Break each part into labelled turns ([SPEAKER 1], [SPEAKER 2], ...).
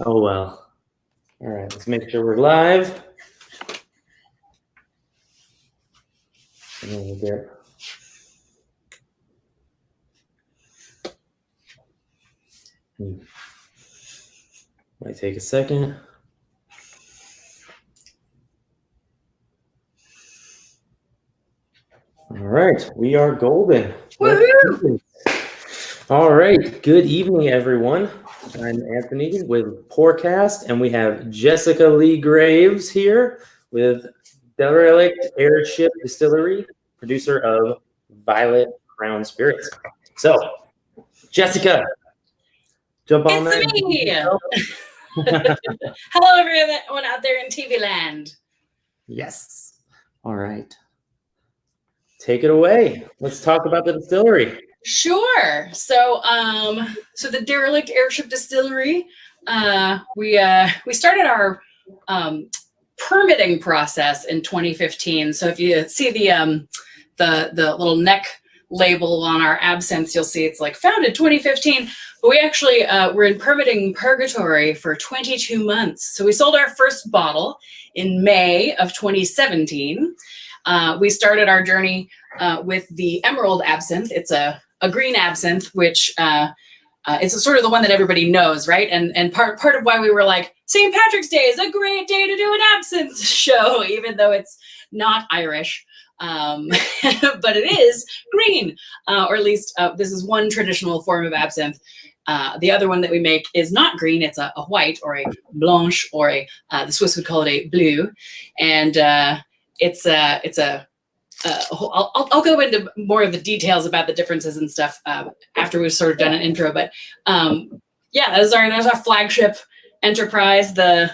[SPEAKER 1] Oh, well. All right, let's make sure we're live. And then we'll get... Might take a second. All right, we are golden.
[SPEAKER 2] Woohoo!
[SPEAKER 1] All right, good evening, everyone. I'm Anthony with PourCast, and we have Jessica Leigh Graves here with Derelict Airship Distillery, producer of Violet Crown Spirits. So, Jessica, jump on that.
[SPEAKER 2] It's me. Hello, everyone out there in TV land.
[SPEAKER 1] Yes. All right. Take it away. Let's talk about the distillery.
[SPEAKER 2] Sure. So the Derelict Airship Distillery, we started our permitting process in 2015. So if you see the little neck label on our absinthe, you'll see it's like founded 2015. But we actually were in permitting purgatory for 22 months. So we sold our first bottle in May of 2017. We started our journey with the Emerald absinthe. It's a green absinthe, which it's sort of the one that everybody knows, right? And part of why we were like, St. Patrick's Day is a great day to do an absinthe show, even though it's not Irish. But it is green, or at least this is one traditional form of absinthe. The other one that we make is not green. It's a white or a blanche, or the Swiss would call it a blue. And I'll go into more of the details about the differences and stuff after we've sort of done an intro. But yeah, there's our flagship enterprise. The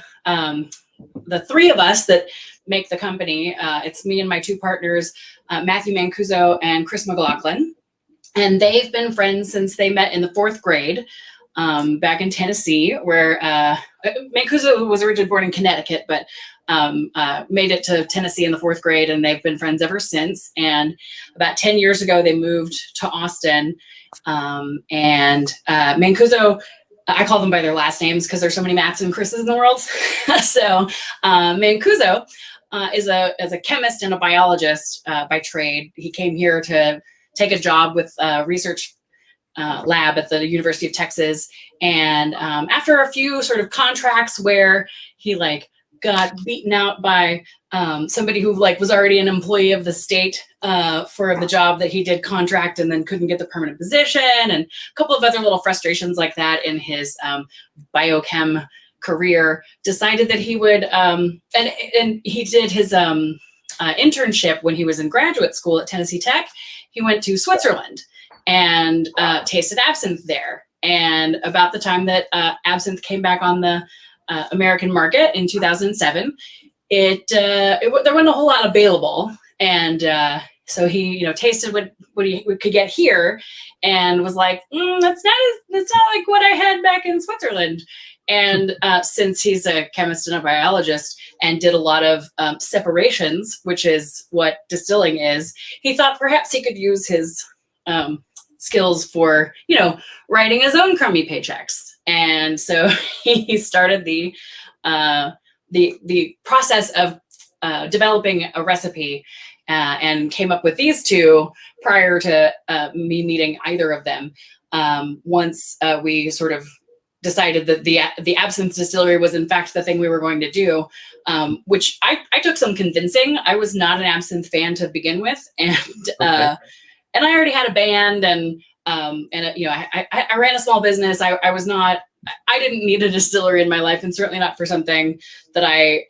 [SPEAKER 2] three of us that make the company. It's me and my two partners, Matthew Mancuso and Chris McLaughlin. And they've been friends since they met in the 4th grade back in Tennessee, where Mancuso was originally born in Connecticut, but made it to Tennessee in the 4th grade, and they've been friends ever since. And about 10 years ago, they moved to Austin. And Mancuso, I call them by their last names because there's so many Matts and Chris's in the world. So Mancuso is a chemist and a biologist by trade. He came here to take a job with a research lab at the University of Texas. And after a few sort of contracts where he got beaten out by somebody who was already an employee of the state for the job that he did contract, and then couldn't get the permanent position, and a couple of other little frustrations like that in his biochem career, decided that he would, and he did his internship when he was in graduate school at Tennessee Tech. He went to Switzerland and tasted absinthe there. And about the time that absinthe came back on the American market in 2007, there wasn't a whole lot available, and so he tasted what he could get here, and was like, that's not like what I had back in Switzerland. And since he's a chemist and a biologist and did a lot of separations, which is what distilling is, he thought perhaps he could use his skills for writing his own crummy paychecks. And so he started the process of developing a recipe and came up with these two prior to me meeting either of them. Once we sort of decided that the absinthe distillery was in fact the thing we were going to do, which I took some convincing. I was not an absinthe fan to begin with, and I already had a band, and I ran a small business. I didn't need a distillery in my life, and certainly not for something that I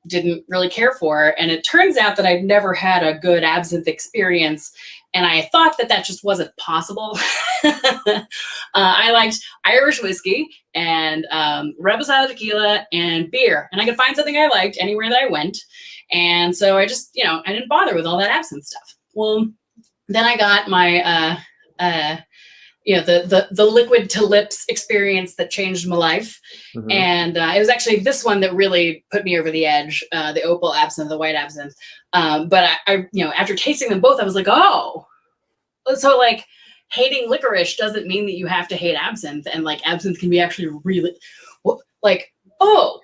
[SPEAKER 2] didn't really care for. And it turns out that I'd never had a good absinthe experience, and I thought that just wasn't possible. I liked Irish whiskey and reposado tequila and beer, and I could find something I liked anywhere that I went. And so I just, I didn't bother with all that absinthe stuff. Well, then I got my the liquid to lips experience that changed my life. Mm-hmm. And it was actually this one that really put me over the edge, the opal absinthe, the white absinthe. But I after tasting them both, I was like, oh, so hating licorice doesn't mean that you have to hate absinthe. And like absinthe can be actually really like, oh,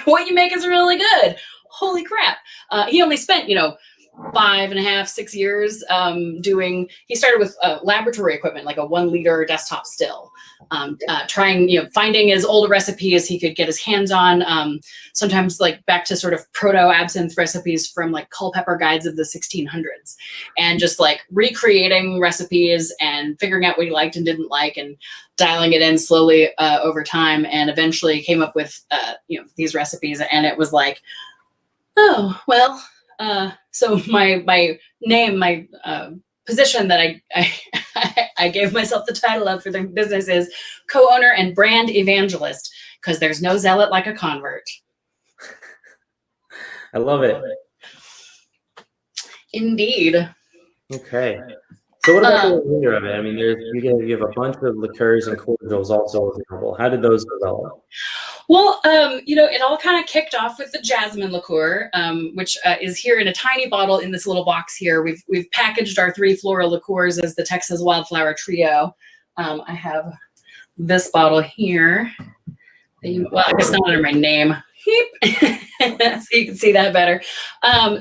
[SPEAKER 2] what you make is really good. Holy crap. He only spent, 5.5, 6 years he started with laboratory equipment, like a 1 liter desktop still, trying, finding as old a recipe as he could get his hands on, sometimes like back to sort of proto-absinthe recipes from like Culpeper guides of the 1600s, and just like recreating recipes and figuring out what he liked and didn't like and dialing it in slowly over time, and eventually came up with, these recipes. And it was like, oh, well, so my name, my position that I gave myself the title of for the business is co-owner and brand evangelist, because there's no zealot like a convert.
[SPEAKER 1] I love it.
[SPEAKER 2] Indeed.
[SPEAKER 1] Okay. So what about the remainder of it? I mean, you have a bunch of liqueurs and cordials also available. How did those develop?
[SPEAKER 2] Well, it all kind of kicked off with the jasmine liqueur, which is here in a tiny bottle in this little box here. We've packaged our 3 floral liqueurs as the Texas Wildflower Trio. I have this bottle here. Well, I guess not under my name. So you can see that better.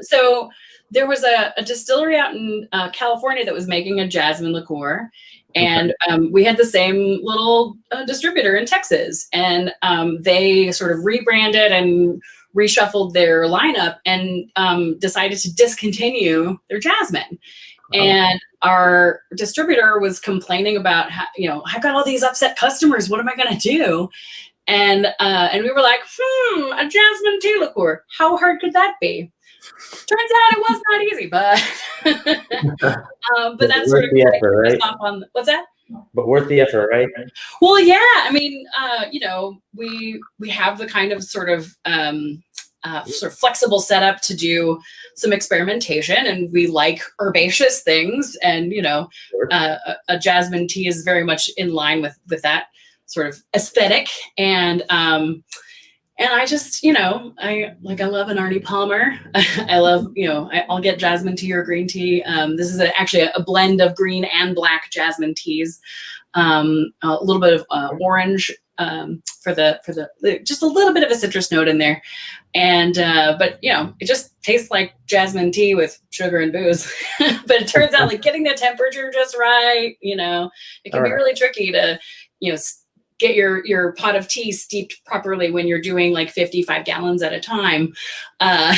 [SPEAKER 2] So there was a distillery out in California that was making a jasmine liqueur. And we had the same little distributor in Texas, and they sort of rebranded and reshuffled their lineup and decided to discontinue their jasmine. And our distributor was complaining about how, I've got all these upset customers. What am I going to do? And we were like, a jasmine tea liqueur. How hard could that be? Turns out it was not easy, but that's sort of
[SPEAKER 1] the effort, right?
[SPEAKER 2] What's that?
[SPEAKER 1] But worth the effort, right?
[SPEAKER 2] Well, yeah. I mean, we have the kind of sort of flexible setup to do some experimentation, and we like herbaceous things, and a jasmine tea is very much in line with that sort of aesthetic, and I just, I love an Arnie Palmer. I love, I'll get jasmine tea or green tea. This is actually a blend of green and black jasmine teas. A little bit of orange for the just a little bit of a citrus note in there. And, but it just tastes like jasmine tea with sugar and booze. But it turns out like getting the temperature just right, it can be really tricky to, get your pot of tea steeped properly when you're doing like 55 gallons at a time. But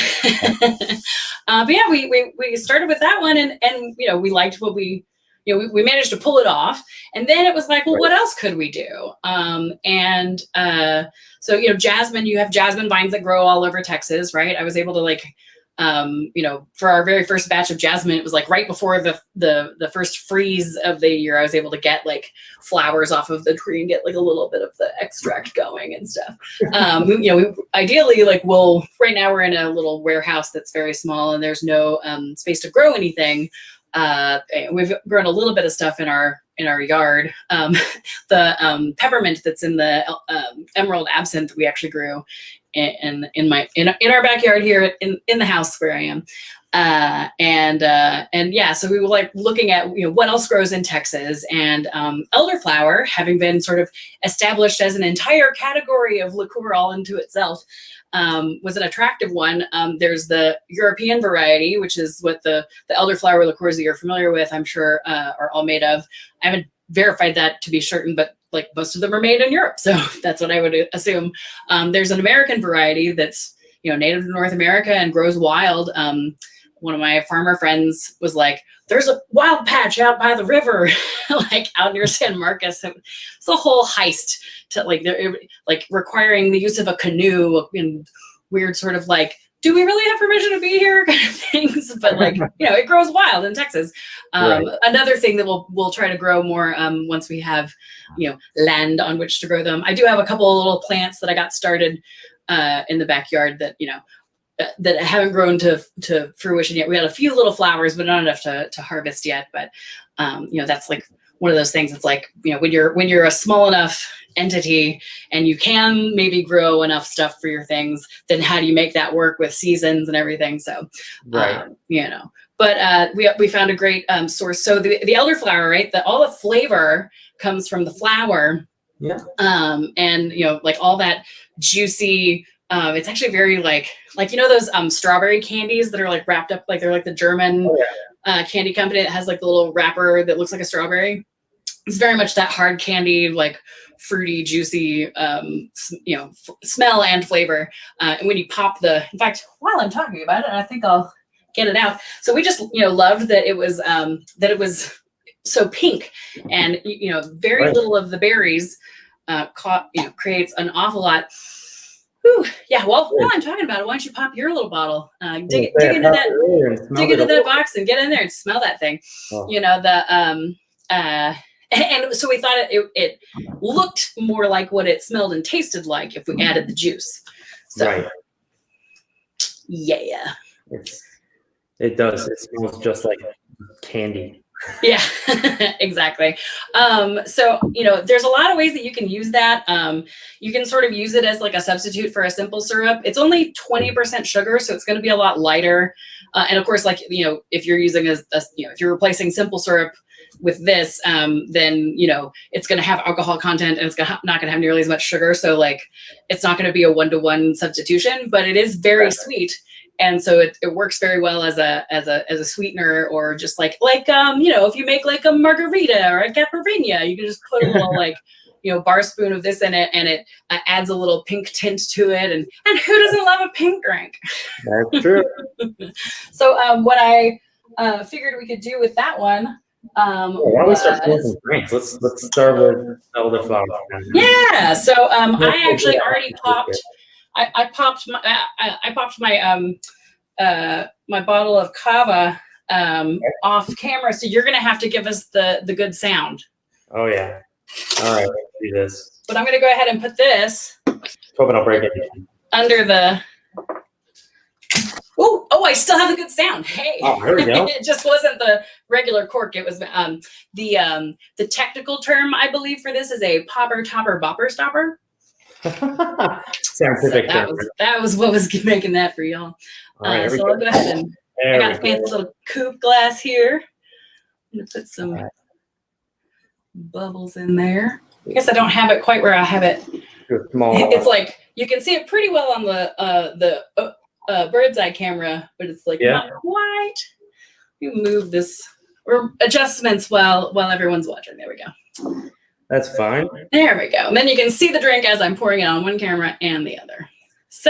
[SPEAKER 2] yeah, we started with that one, and we liked what we managed to pull it off. And then it was like, well, what else could we do? So, jasmine, you have jasmine vines that grow all over Texas, right? I was able to for our very first batch of jasmine, it was like right before the first freeze of the year, I was able to get like flowers off of the tree and get like a little bit of the extract going and stuff. We ideally right now we're in a little warehouse that's very small, and there's no space to grow anything. We've grown a little bit of stuff in our yard. The peppermint that's in the emerald absinthe we actually grew in our backyard here in the house where I am. And yeah, so we were like looking at what else grows in Texas, and elderflower, having been sort of established as an entire category of liqueur all into itself, was an attractive one. There's the European variety, which is what the elderflower liqueurs that you're familiar with, I'm sure, are all made of. I haven't verified that to be certain, but like most of them are made in Europe, so that's what I would assume. There's an American variety that's native to North America and grows wild. One of my farmer friends was like, there's a wild patch out by the river, like out near San Marcos. It's a whole heist to like requiring the use of a canoe and weird sort of like, do we really have permission to be here kind of things? But it grows wild in Texas. Another thing that we'll try to grow more once we have, land on which to grow them. I do have a couple of little plants that I got started in the backyard that, that haven't grown to fruition yet. We had a few little flowers, but not enough to harvest yet. But, that's like one of those things. It's like, when you're a small enough entity and you can maybe grow enough stuff for your things, then how do you make that work with seasons and everything? So, But we found a great source. So the elderflower, right? All the flavor comes from the flower.
[SPEAKER 1] Yeah.
[SPEAKER 2] And like all that juicy. It's actually very like those strawberry candies that are like wrapped up like they're like the German candy company that has like the little wrapper that looks like a strawberry. It's very much that hard candy, like fruity, juicy, smell and flavor. And when you pop in fact, while I'm talking about it, I think I'll get it out. So we just, loved that it was so pink, and very little of the berries creates an awful lot. Whew. Yeah. Well, while I'm talking about it, why don't you pop your little bottle? Dig into that box and get in there and smell that thing. Oh. And so we thought it looked more like what it smelled and tasted like if we added the juice. So,
[SPEAKER 1] right.
[SPEAKER 2] Yeah.
[SPEAKER 1] It does. It smells just like candy.
[SPEAKER 2] Yeah, exactly. So, there's a lot of ways that you can use that. You can sort of use it as like a substitute for a simple syrup. It's only 20% sugar, so it's going to be a lot lighter. And of course, like, if you're using if you're replacing simple syrup with this, then, it's going to have alcohol content, and it's not going to have nearly as much sugar. So like, it's not going to be a 1-to-1 substitution, but it is very sweet. And so it works very well as a sweetener, or just like if you make like a margarita or a caipirinha, you can just put a little bar spoon of this in it, and it adds a little pink tint to it. And who doesn't love a pink drink?
[SPEAKER 1] That's true.
[SPEAKER 2] So what I figured we could do with that one.
[SPEAKER 1] Why don't we start pouring some drinks? Let's start with elderflower.
[SPEAKER 2] Yeah. So I actually already popped. I popped my my bottle of cava off camera, so you're gonna have to give us the good sound.
[SPEAKER 1] Oh yeah. All right, let's do this.
[SPEAKER 2] But I'm gonna go ahead and put this.
[SPEAKER 1] Hoping I'll break it
[SPEAKER 2] under the. Oh! I still have a good sound. Hey.
[SPEAKER 1] Oh, there we go.
[SPEAKER 2] It just wasn't the regular cork. It was the technical term, I believe, for this is a popper, topper, bopper, stopper.
[SPEAKER 1] Scientific.
[SPEAKER 2] So that was what was making that for y'all.
[SPEAKER 1] Right,
[SPEAKER 2] so I'll go ahead and I got a fancy little coupe glass here. I'm gonna put some bubbles in there. I guess I don't have it quite where I have it. It's like you can see it pretty well on the bird's eye camera, but it's like not quite. You move this or adjustments while everyone's watching. There we go.
[SPEAKER 1] That's fine.
[SPEAKER 2] There we go. And then you can see the drink as I'm pouring it on one camera and the other. So,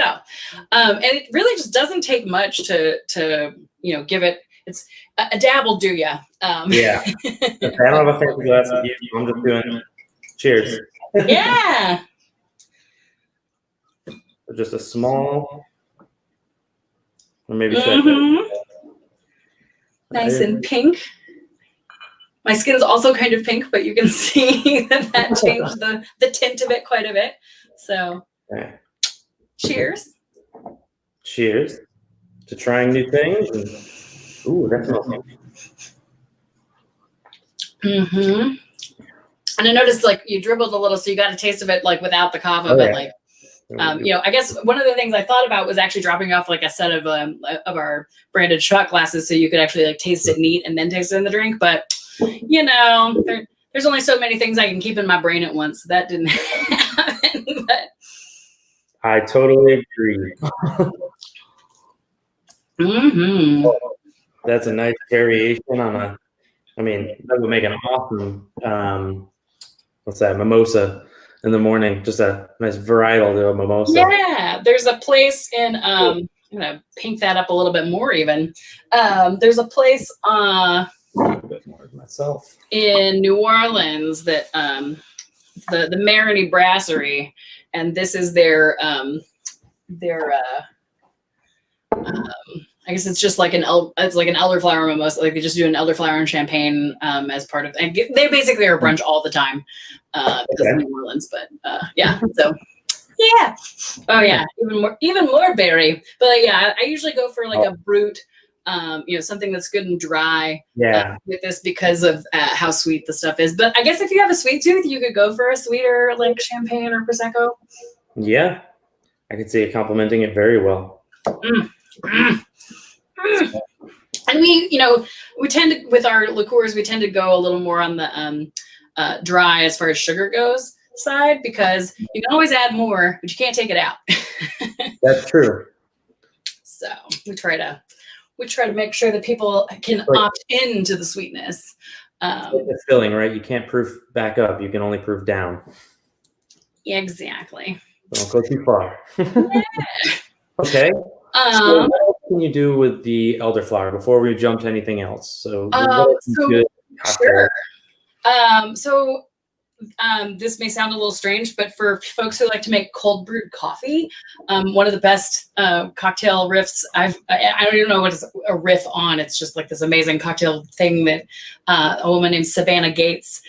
[SPEAKER 2] and it really just doesn't take much to give it. It's a dab will do ya.
[SPEAKER 1] Yeah. I don't have a fancy glass with you. I'm just doing cheers.
[SPEAKER 2] Yeah.
[SPEAKER 1] Just a small, or maybe
[SPEAKER 2] nice and pink. My skin's also kind of pink, but you can see that changed the tint of it quite a bit. So, cheers.
[SPEAKER 1] Cheers to trying new things. Ooh, that smells
[SPEAKER 2] good. And I noticed like you dribbled a little, so you got a taste of it like without the kava, but like, I guess one of the things I thought about was actually dropping off like a set of our branded shot glasses, so you could actually like taste it neat and then taste it in the drink. But there's only so many things I can keep in my brain at once. So that didn't happen. But
[SPEAKER 1] I totally agree. That's a nice variation on that would make an awesome, mimosa in the morning. Just a nice varietal to a mimosa.
[SPEAKER 2] Yeah, there's a place in, I'm going to pink that up a little bit more even. There's a place
[SPEAKER 1] a bit more myself
[SPEAKER 2] in New Orleans that the Marigny Brasserie, and this is their I guess it's just like an elderflower mimosa. Like they just do an elderflower and champagne as part of. And they basically are brunch all the time because of New Orleans. But so yeah, oh yeah, even more berry. But yeah, I usually go for like a brut. Something that's good and dry with this because of how sweet the stuff is. But I guess if you have a sweet tooth, you could go for a sweeter like champagne or Prosecco.
[SPEAKER 1] Yeah, I could see it complementing it very well.
[SPEAKER 2] And we tend to, with our liqueurs, we tend to go a little more on the dry as far as sugar goes side, because you can always add more, but you can't take it out.
[SPEAKER 1] That's true.
[SPEAKER 2] So we try to make sure that people can opt into the sweetness.
[SPEAKER 1] It's filling, right? You can't proof back up. You can only proof down.
[SPEAKER 2] Exactly.
[SPEAKER 1] Don't go too far.
[SPEAKER 2] Yeah.
[SPEAKER 1] Okay. So what else can you do with the elderflower before we jump to anything else? So,
[SPEAKER 2] sure. This may sound a little strange, but for folks who like to make cold brewed coffee, one of the best cocktail riffs I don't even know what it's a riff on. It's just like this amazing cocktail thing that a woman named Savannah Gates,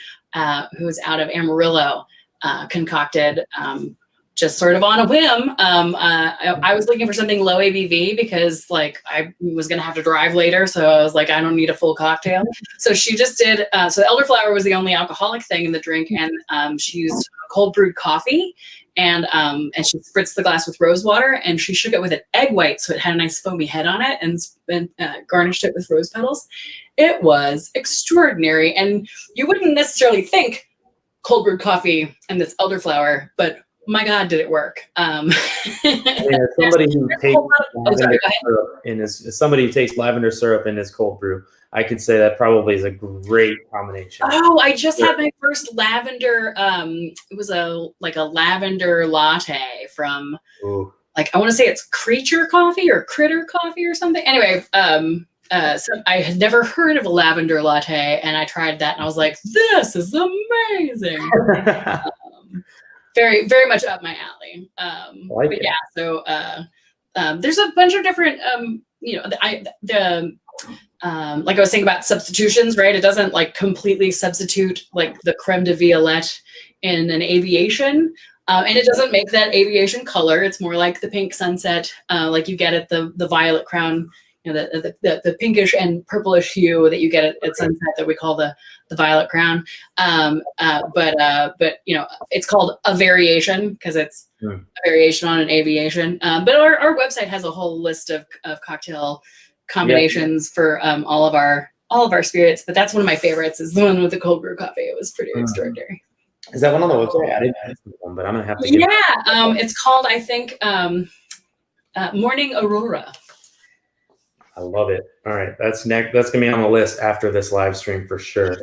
[SPEAKER 2] who's out of Amarillo, concocted. Just sort of on a whim. I was looking for something low ABV because like I was going to have to drive later. So I was like, I don't need a full cocktail. So she just did, so the elderflower was the only alcoholic thing in the drink. And she used cold brewed coffee and she spritzed the glass with rose water and she shook it with an egg white. So it had a nice foamy head on it and garnished it with rose petals. It was extraordinary. And you wouldn't necessarily think cold brewed coffee and this elderflower, but my God, did it work?
[SPEAKER 1] As somebody who takes lavender syrup lavender syrup in his cold brew, I could say that probably is a great combination.
[SPEAKER 2] Oh, I just had my first lavender. It was a lavender latte from I want to say it's Creature Coffee or Critter Coffee or something. Anyway, so I had never heard of a lavender latte, and I tried that, and I was like, "This is amazing." Very, very much up my alley. So there's a bunch of different, like I was saying about substitutions, right? It doesn't like completely substitute like the creme de violette in an aviation. And it doesn't make that aviation color. It's more like the pink sunset, like you get at the Violet Crown, the pinkish and purplish hue that you get at sunset that we call the Violet Crown. But it's called a variation because it's a variation on an aviation. But our website has a whole list of cocktail combinations for all of our spirits. But that's one of my favorites is the one with the cold brew coffee. It was pretty extraordinary.
[SPEAKER 1] Is that one on the website? I didn't see one, but I'm gonna have to.
[SPEAKER 2] It's called, I think, Morning Aurora.
[SPEAKER 1] I love it. All right, that's next. That's gonna be on the list after this live stream for sure.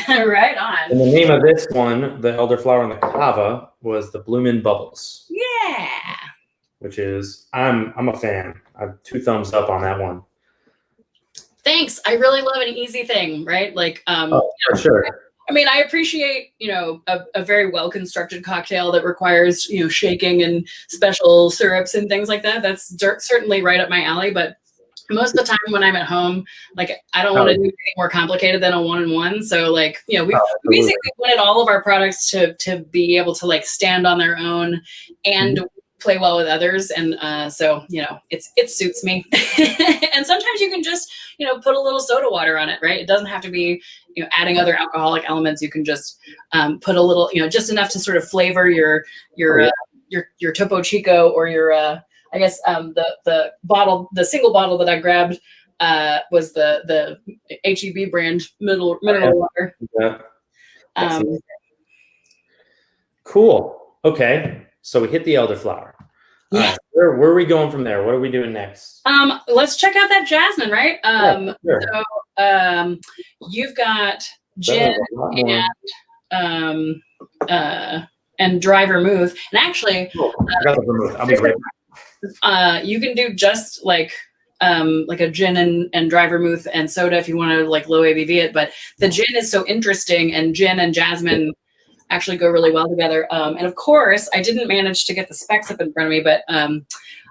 [SPEAKER 2] Right on.
[SPEAKER 1] And the name of this one, the elderflower and the cava, was the Bloomin' Bubbles.
[SPEAKER 2] Yeah.
[SPEAKER 1] Which is, I'm a fan. I have 2 thumbs up on that one.
[SPEAKER 2] Thanks. I really love an easy thing, right? Like,
[SPEAKER 1] for sure.
[SPEAKER 2] I mean, I appreciate, a very well-constructed cocktail that requires, shaking and special syrups and things like that. That's certainly right up my alley. But most of the time when I'm at home, like, I don't want to do anything more complicated than a 1-in-1. So, like, we basically wanted all of our products to be able to, like, stand on their own and play well with others. And so, it suits me. And sometimes you can just, put a little soda water on it, right? It doesn't have to be, adding other alcoholic elements. You can just put a little, just enough to sort of flavor your Topo Chico or your, I guess the single bottle that I grabbed was the HEB brand mineral water.
[SPEAKER 1] Yeah. Cool. Okay. So we hit the elderflower.
[SPEAKER 2] Yeah.
[SPEAKER 1] Where are we going from there? What are we doing next?
[SPEAKER 2] Let's check out that jasmine, right?
[SPEAKER 1] Sure.
[SPEAKER 2] So you've got gin and dry vermouth, and actually,
[SPEAKER 1] I got the vermouth. I'll be right back.
[SPEAKER 2] You can do just like a gin and dry vermouth and soda if you want to like low ABV it. But the gin is so interesting, and gin and jasmine actually go really well together. And of course, I didn't manage to get the specs up in front of me, but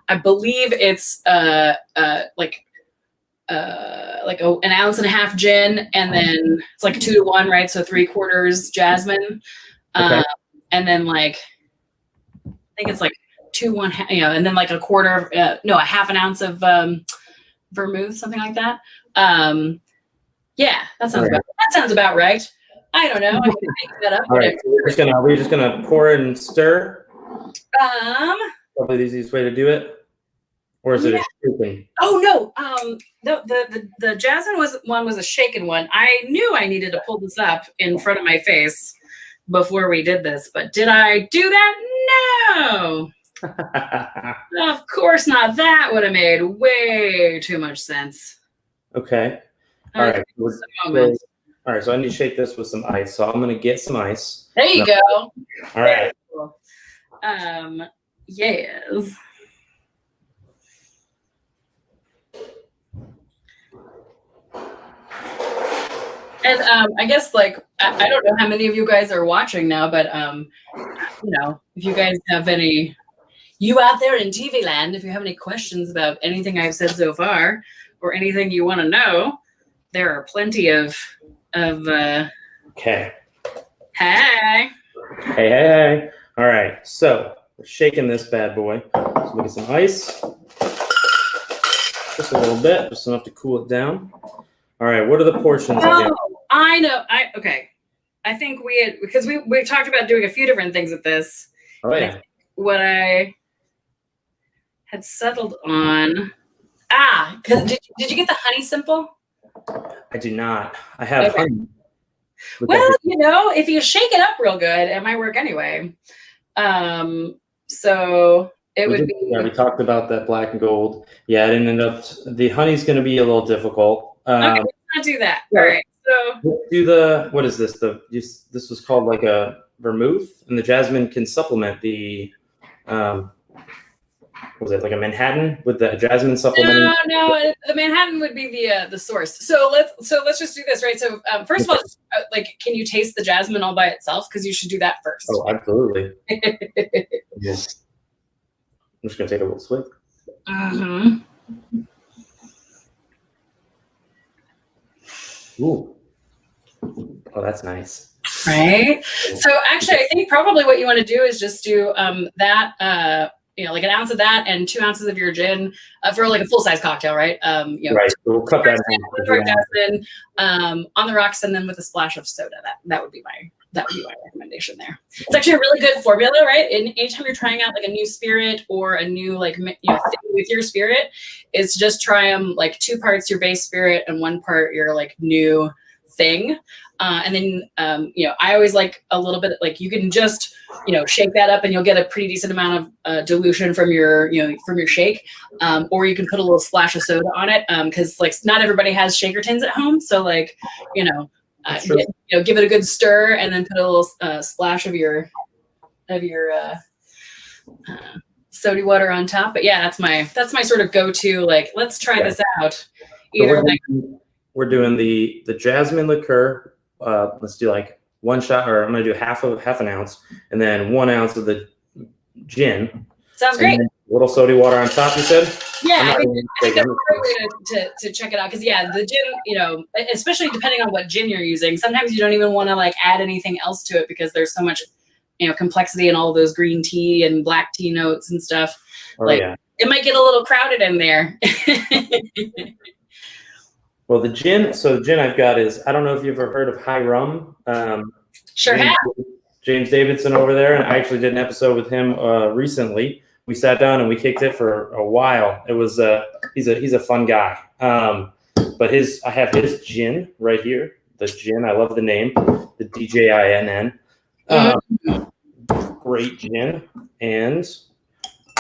[SPEAKER 2] I believe it's like an ounce and a half gin, and then it's like 2-to-1, right? So 3/4 jasmine,
[SPEAKER 1] Okay.
[SPEAKER 2] and then like I think it's like 2-1, and then like a half an ounce of vermouth, something like that. Yeah, that sounds about right. I don't know. I can make that up.
[SPEAKER 1] All right. So we're just gonna pour and stir.
[SPEAKER 2] Um,
[SPEAKER 1] Probably the easiest way to do it. or is it a shaken?
[SPEAKER 2] Oh no, the jasmine was a shaken one. I knew I needed to pull this up in front of my face before we did this, but did I do that? No. Of course not. That would have made way too much sense.
[SPEAKER 1] Okay. All right. All right. So I need to shake this with some ice. So I'm going to get some ice.
[SPEAKER 2] There you go.
[SPEAKER 1] All right.
[SPEAKER 2] Cool. Yes. And I guess like I don't know how many of you guys are watching now, but if you guys have any, you out there in TV land, if you have any questions about anything I've said so far or anything you want to know, there are plenty of
[SPEAKER 1] Okay.
[SPEAKER 2] Hey.
[SPEAKER 1] All right. So we're shaking this bad boy. So we get some ice. Just a little bit, just enough to cool it down. All right. What are the portions again?
[SPEAKER 2] I know. Okay. I think because we talked about doing a few different things with this.
[SPEAKER 1] Oh yeah.
[SPEAKER 2] What I had settled on. Did you get the honey simple?
[SPEAKER 1] I do not. I have honey.
[SPEAKER 2] Well, if you shake it up real good, it might work anyway. So it would be.
[SPEAKER 1] Yeah, we talked about that black and gold. Yeah, it ended up. The honey's going to be a little difficult.
[SPEAKER 2] Okay, let's not do that.
[SPEAKER 1] Yeah.
[SPEAKER 2] All right. So
[SPEAKER 1] let's do what is this? This was called like a vermouth, and the jasmine can supplement the. Was it like a Manhattan with the jasmine supplement?
[SPEAKER 2] No, the Manhattan would be the source. So let's just do this, right? So first of all, can you taste the jasmine all by itself? Because you should do that first.
[SPEAKER 1] Oh, absolutely. Yes. I'm just gonna take a little swig.
[SPEAKER 2] Mm-hmm.
[SPEAKER 1] Ooh. Oh, that's nice.
[SPEAKER 2] Right. So actually, I think probably what you want to do is just do that. Like an ounce of that and 2 ounces of your gin for like a full size cocktail, right?
[SPEAKER 1] Right. So we'll cut that
[SPEAKER 2] down. On the rocks, and then with a splash of soda. That would be my recommendation there. It's actually a really good formula, right? And anytime you're trying out like a new spirit or a new thing with your spirit, is just try them like 2 parts your base spirit and 1 part your like new thing. And then, I always like a little bit, like you can just, shake that up and you'll get a pretty decent amount of dilution from your shake. Or you can put a little splash of soda on it. Cause like not everybody has shaker tins at home. So like, give it a good stir and then put a little splash of your soda water on top. But yeah, that's my sort of go-to, like, let's try this out. Either
[SPEAKER 1] we're doing the jasmine liqueur. Let's do like 1 shot, or I'm gonna do half an ounce, and then 1 ounce of the gin.
[SPEAKER 2] Sounds great.
[SPEAKER 1] Little soda water on top, you said?
[SPEAKER 2] Yeah, I think that's a great way to check it out. Because the gin, especially depending on what gin you're using, sometimes you don't even want to like add anything else to it because there's so much, complexity and all those green tea and black tea notes and stuff. It might get a little crowded in there.
[SPEAKER 1] Well, the gin I've got is, I don't know if you've ever heard of High Rum.
[SPEAKER 2] Sure have.
[SPEAKER 1] James Davidson over there, and I actually did an episode with him recently. We sat down and we kicked it for a while. It was he's a fun guy. But I have his gin right here. The gin, I love the name, the DJINN. Great gin, and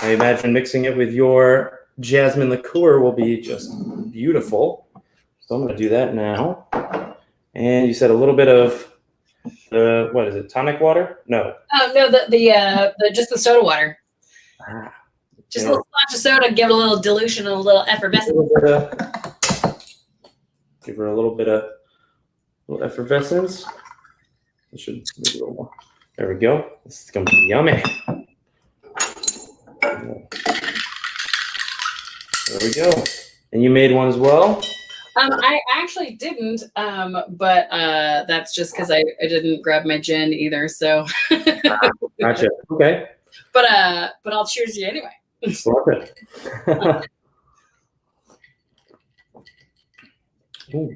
[SPEAKER 1] I imagine mixing it with your jasmine liqueur will be just beautiful. So I'm going to do that now. And you said a little bit of what is it? Tonic water? No.
[SPEAKER 2] No, the just the soda water. Just a little splash of soda, give it a little dilution, a little effervescence.
[SPEAKER 1] Give her a little bit of effervescence. I should maybe a little more. There we go. This is going to be yummy. There we go. And you made one as well?
[SPEAKER 2] I actually didn't, but that's just because I didn't grab my gin either. So.
[SPEAKER 1] Gotcha. Okay.
[SPEAKER 2] But I'll cheers you anyway.
[SPEAKER 1] Love it. Ooh,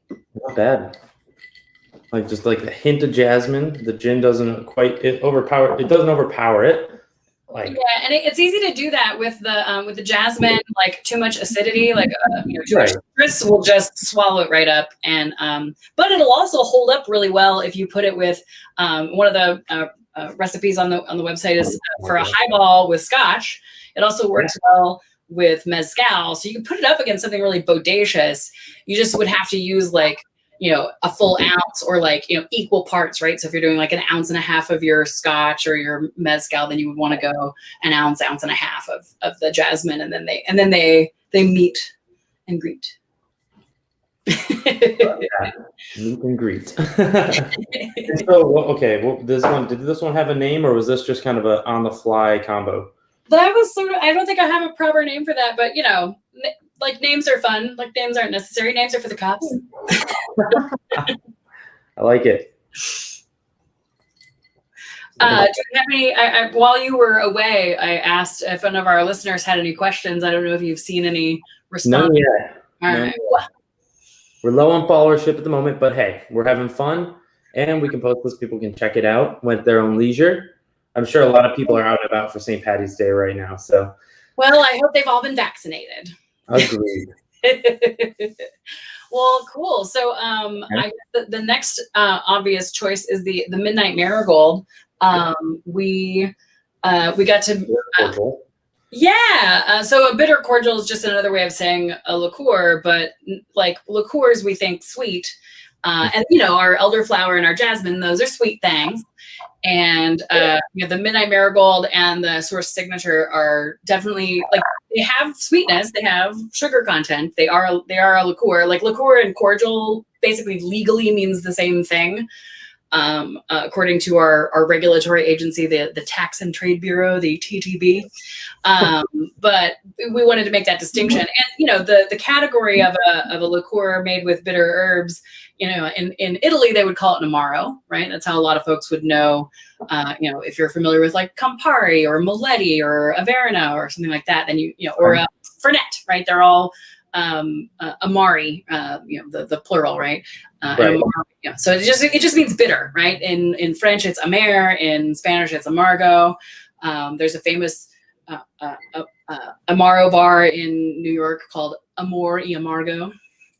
[SPEAKER 1] not bad. Like just like a hint of jasmine. The gin doesn't overpower it. Like,
[SPEAKER 2] Yeah, and it's easy to do that with the jasmine. Like too much acidity, like too much
[SPEAKER 1] right.
[SPEAKER 2] citrus will just swallow it right up. And but it'll also hold up really well if you put it with one of the recipes on the website is for a highball with scotch. It also works well with mezcal, so you can put it up against something really bodacious. You just would have to use like, a full ounce or like, equal parts, right? So if you're doing like an ounce and a half of your scotch or your mezcal, then you would want to go an ounce and a half of the jasmine, and then they meet and greet.
[SPEAKER 1] Meet and greet. So, okay, well, did this one have a name, or was this just kind of a on the fly combo?
[SPEAKER 2] That was sort of, I don't think I have a proper name for that, but like names are fun. Like names aren't necessary. Names are for the cops.
[SPEAKER 1] I like it.
[SPEAKER 2] Do you have any, while you were away, I asked if one of our listeners had any questions. I don't know if you've seen any response.
[SPEAKER 1] None yet.
[SPEAKER 2] All right.
[SPEAKER 1] We're low on followership at the moment, but hey, we're having fun, and we can post this. People can check it out at their own leisure. I'm sure a lot of people are out and about for St. Paddy's Day right now. So,
[SPEAKER 2] well, I hope they've all been vaccinated.
[SPEAKER 1] Agreed.
[SPEAKER 2] Well, cool. So, I guess the next obvious choice is the Midnight Marigold. We got to. So a bitter cordial is just another way of saying a liqueur, but like liqueurs, we think sweet. And our elderflower and our jasmine, those are sweet things. And the Midnight Marigold and the Source Signature are definitely like, they have sweetness, they have sugar content. They are a liqueur. Like liqueur and cordial basically legally means the same thing. According to our regulatory agency, the Tax and Trade Bureau, the TTB. But we wanted to make that distinction. And, the category of a liqueur made with bitter herbs, in Italy, they would call it an amaro, right? That's how a lot of folks would know, if you're familiar with like Campari or Moletti or Averna or something like that, then or Fernet, right? They're all amari, the plural, right?
[SPEAKER 1] Right.
[SPEAKER 2] So it just means bitter, right? In French, it's amer. In Spanish, it's amargo. There's a famous amaro bar in New York called Amor y Amargo.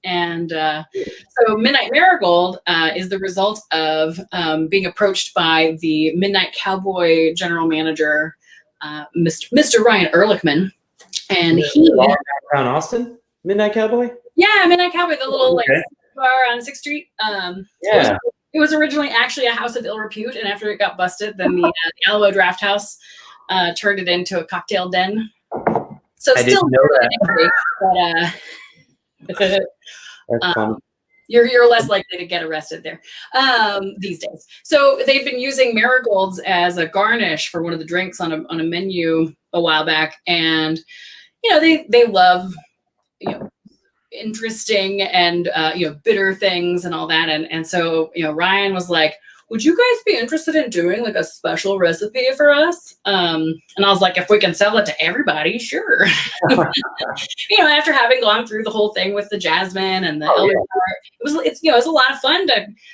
[SPEAKER 2] And so Midnight Marigold is the result of being approached by the Midnight Cowboy general manager, Mr. Ryan Ehrlichman. And he
[SPEAKER 1] downtown Austin, Midnight Cowboy.
[SPEAKER 2] Yeah, Midnight Cowboy, the little bar on 6th Street. It was originally actually a house of ill repute, and after it got busted, then the Alamo Draft House turned it into a cocktail den. So
[SPEAKER 1] I
[SPEAKER 2] still
[SPEAKER 1] didn't know that.
[SPEAKER 2] But you're less likely to get arrested there these days. So they've been using marigolds as a garnish for one of the drinks on a menu a while back, and they love interesting and bitter things and all that, and so Ryan was like, would you guys be interested in doing like a special recipe for us? And I was like, if we can sell it to everybody, sure. After having gone through the whole thing with the jasmine and the elderflower, it was a lot of fun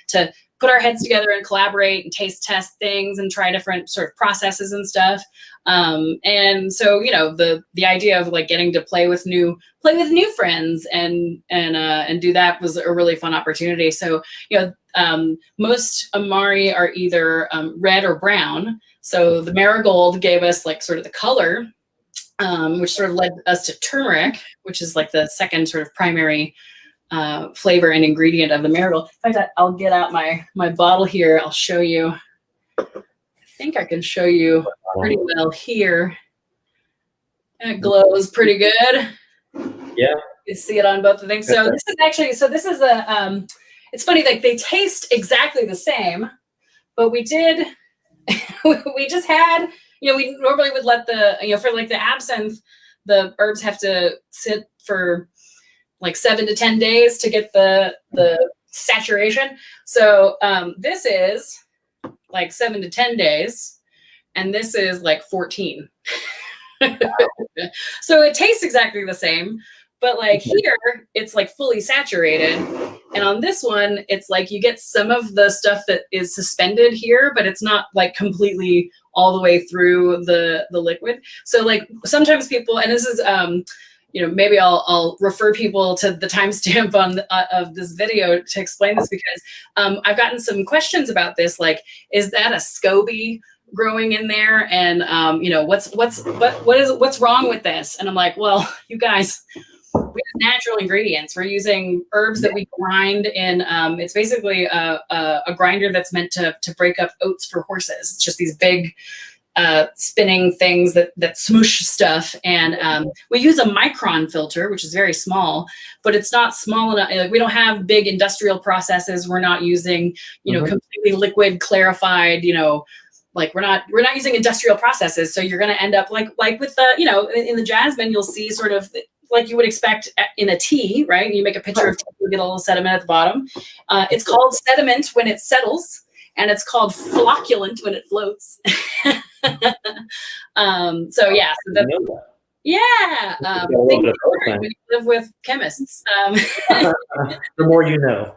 [SPEAKER 2] to put our heads together and collaborate and taste test things and try different sort of processes and stuff. And so, the idea of like getting to play with new friends and do that was a really fun opportunity. So, most amari are either red or brown. So the marigold gave us like sort of the color, which sort of led us to turmeric, which is like the second sort of primary flavor and ingredient of the marigold. In fact, I'll get out my bottle here. I'll show you. I think I can show you pretty well here. It glows pretty good.
[SPEAKER 1] Yeah.
[SPEAKER 2] You can see it on both the things. So this is a it's funny, like they taste exactly the same, but we just had, we normally would let for like the absinthe, the herbs have to sit for like 7 to 10 days to get the saturation. So this is like 7 to 10 days, and this is like 14. So it tastes exactly the same, But like here, it's like fully saturated. And on this one, it's like you get some of the stuff that is suspended here, but it's not like completely all the way through the liquid. So like sometimes people, and this is, maybe I'll refer people to the timestamp on of this video to explain this, because I've gotten some questions about this. Like, is that a SCOBY growing in there? And what's wrong with this? And I'm like, well, you guys, we have natural ingredients. We're using herbs that we grind in. It's basically a grinder that's meant to break up oats for horses. It's just these big spinning things that smoosh stuff. And we use a micron filter, which is very small, but it's not small enough. Like, we don't have big industrial processes. We're not using, completely liquid, clarified, like we're not using industrial processes. So you're going to end up like with the, in the jasmine, you'll see sort of like you would expect in a tea, right? You make a pitcher of tea, you get a little sediment at the bottom. It's called sediment when it settles, and it's called flocculant when it floats. So yeah, we live with chemists.
[SPEAKER 1] The more you know.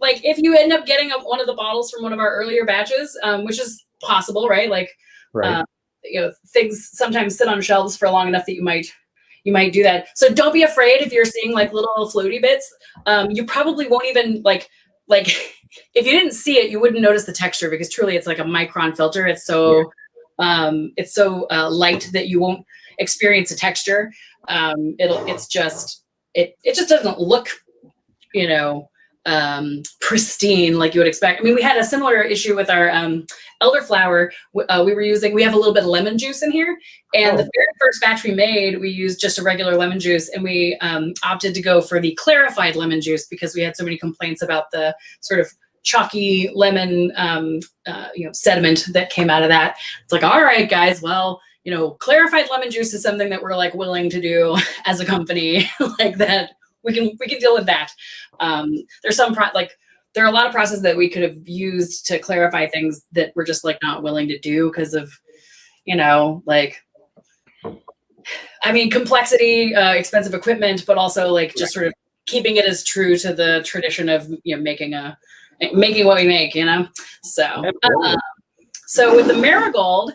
[SPEAKER 2] Like if you end up getting one of the bottles from one of our earlier batches, which is possible, right? Like, things sometimes sit on shelves for long enough that you might do that. So don't be afraid if you're seeing like little floaty bits. You probably won't even like if you didn't see it, you wouldn't notice the texture, because truly it's like a micron filter. It's so light that you won't experience a texture. It just doesn't look, pristine like you would expect. I mean, we had a similar issue with our elderflower. We have a little bit of lemon juice in here, and the very first batch we made, we used just a regular lemon juice, and we opted to go for the clarified lemon juice because we had so many complaints about the sort of chalky lemon sediment that came out of that. It's like, all right, guys, well, clarified lemon juice is something that we're like willing to do as a company. Like that, we can deal with that. There's there are a lot of processes that we could have used to clarify things that we're just like not willing to do because of, complexity, expensive equipment, but also like just sort of keeping it as true to the tradition of making what we make. So with the marigold.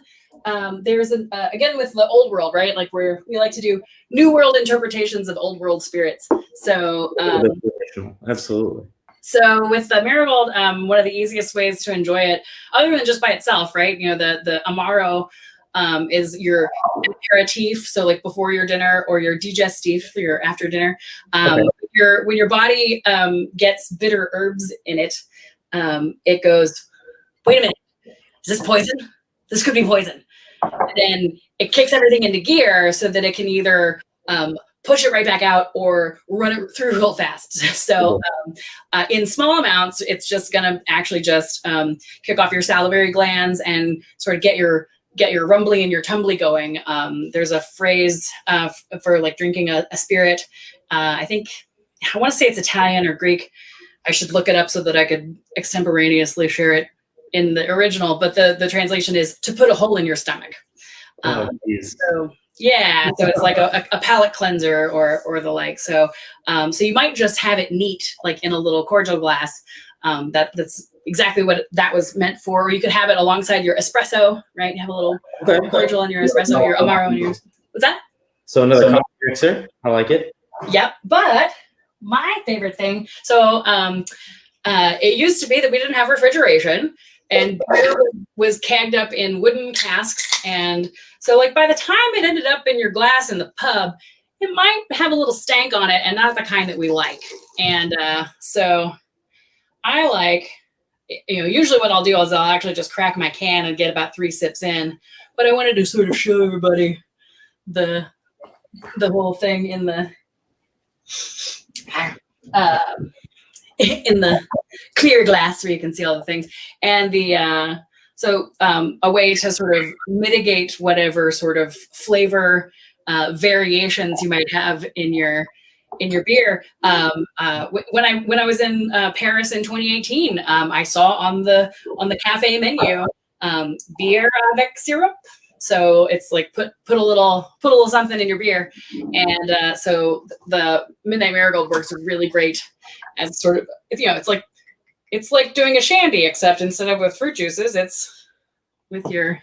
[SPEAKER 2] There's again with the old world, right? Like we like to do new world interpretations of old world spirits. So
[SPEAKER 1] absolutely.
[SPEAKER 2] So with the marigold, one of the easiest ways to enjoy it, other than just by itself, right? The amaro is your aperitif, so like before your dinner, or your digestif for your after dinner. When your body gets bitter herbs in it, it goes, wait a minute, is this poison? This could be poison. And then it kicks everything into gear so that it can either push it right back out or run it through real fast. So in small amounts, it's just going to actually just kick off your salivary glands and sort of get your rumbly and your tumbly going. There's a phrase for like drinking a spirit. I want to say it's Italian or Greek. I should look it up so that I could extemporaneously share it in the original, but the translation is to put a hole in your stomach. So it's like a palate cleanser or the like. So you might just have it neat, like in a little cordial glass. That's exactly what that was meant for. Or you could have it alongside your espresso, right? You have a little cordial in your espresso, your amaro in yours. What's that?
[SPEAKER 1] So another coffee mixer. I like it.
[SPEAKER 2] Yep. But my favorite thing, so it used to be that we didn't have refrigeration, and beer was kegged up in wooden casks. And so like by the time it ended up in your glass in the pub, it might have a little stank on it, and not the kind that we like. And so I like, usually what I'll do is I'll actually just crack my can and get about 3 sips in. But I wanted to sort of show everybody the whole thing in the clear glass where you can see all the things. And a way to sort of mitigate whatever sort of flavor variations you might have in your beer. When I was in Paris in 2018, I saw on the cafe menu beer avec syrup. So it's like put a little something in your beer, and so the Midnight Marigold works really great as sort of, it's like doing a shandy, except instead of with fruit juices, it's with your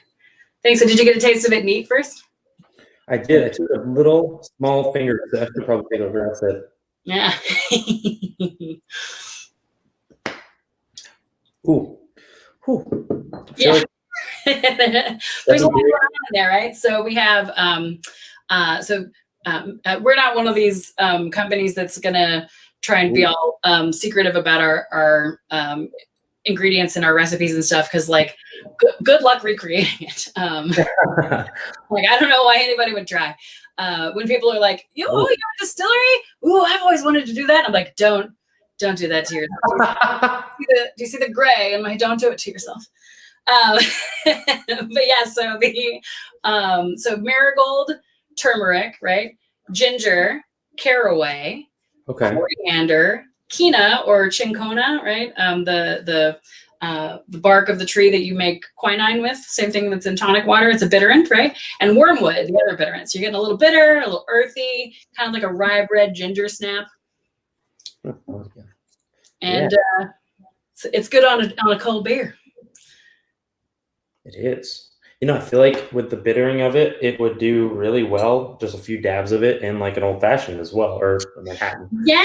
[SPEAKER 2] thing. So did you get a taste of it neat first?
[SPEAKER 1] I did. I took a little small finger. So I should probably take a real sip.
[SPEAKER 2] Yeah.
[SPEAKER 1] Ooh.
[SPEAKER 2] Yeah.
[SPEAKER 1] Like
[SPEAKER 2] there's a lot going on in there, right? So we have we're not one of these companies that's gonna try and be all secretive about our ingredients and our recipes and stuff, because like good luck recreating it. Like I don't know why anybody would try. When people are like, you have a distillery? Ooh, I've always wanted to do that. I'm like, don't do that to yourself. Do you see the gray? And I'm like, don't do it to yourself. But yeah, so so marigold, turmeric, right? Ginger, caraway, coriander, quina or chincona, right? The bark of the tree that you make quinine with, same thing that's in tonic water. It's a bitterant, right? And wormwood, the other bitterant. So you're getting a little bitter, a little earthy, kind of like a rye bread ginger snap. And it's good on a cold beer.
[SPEAKER 1] It is. I feel like with the bittering of it, it would do really well. Just a few dabs of it in like an old fashioned as well, or a Manhattan.
[SPEAKER 2] Yeah,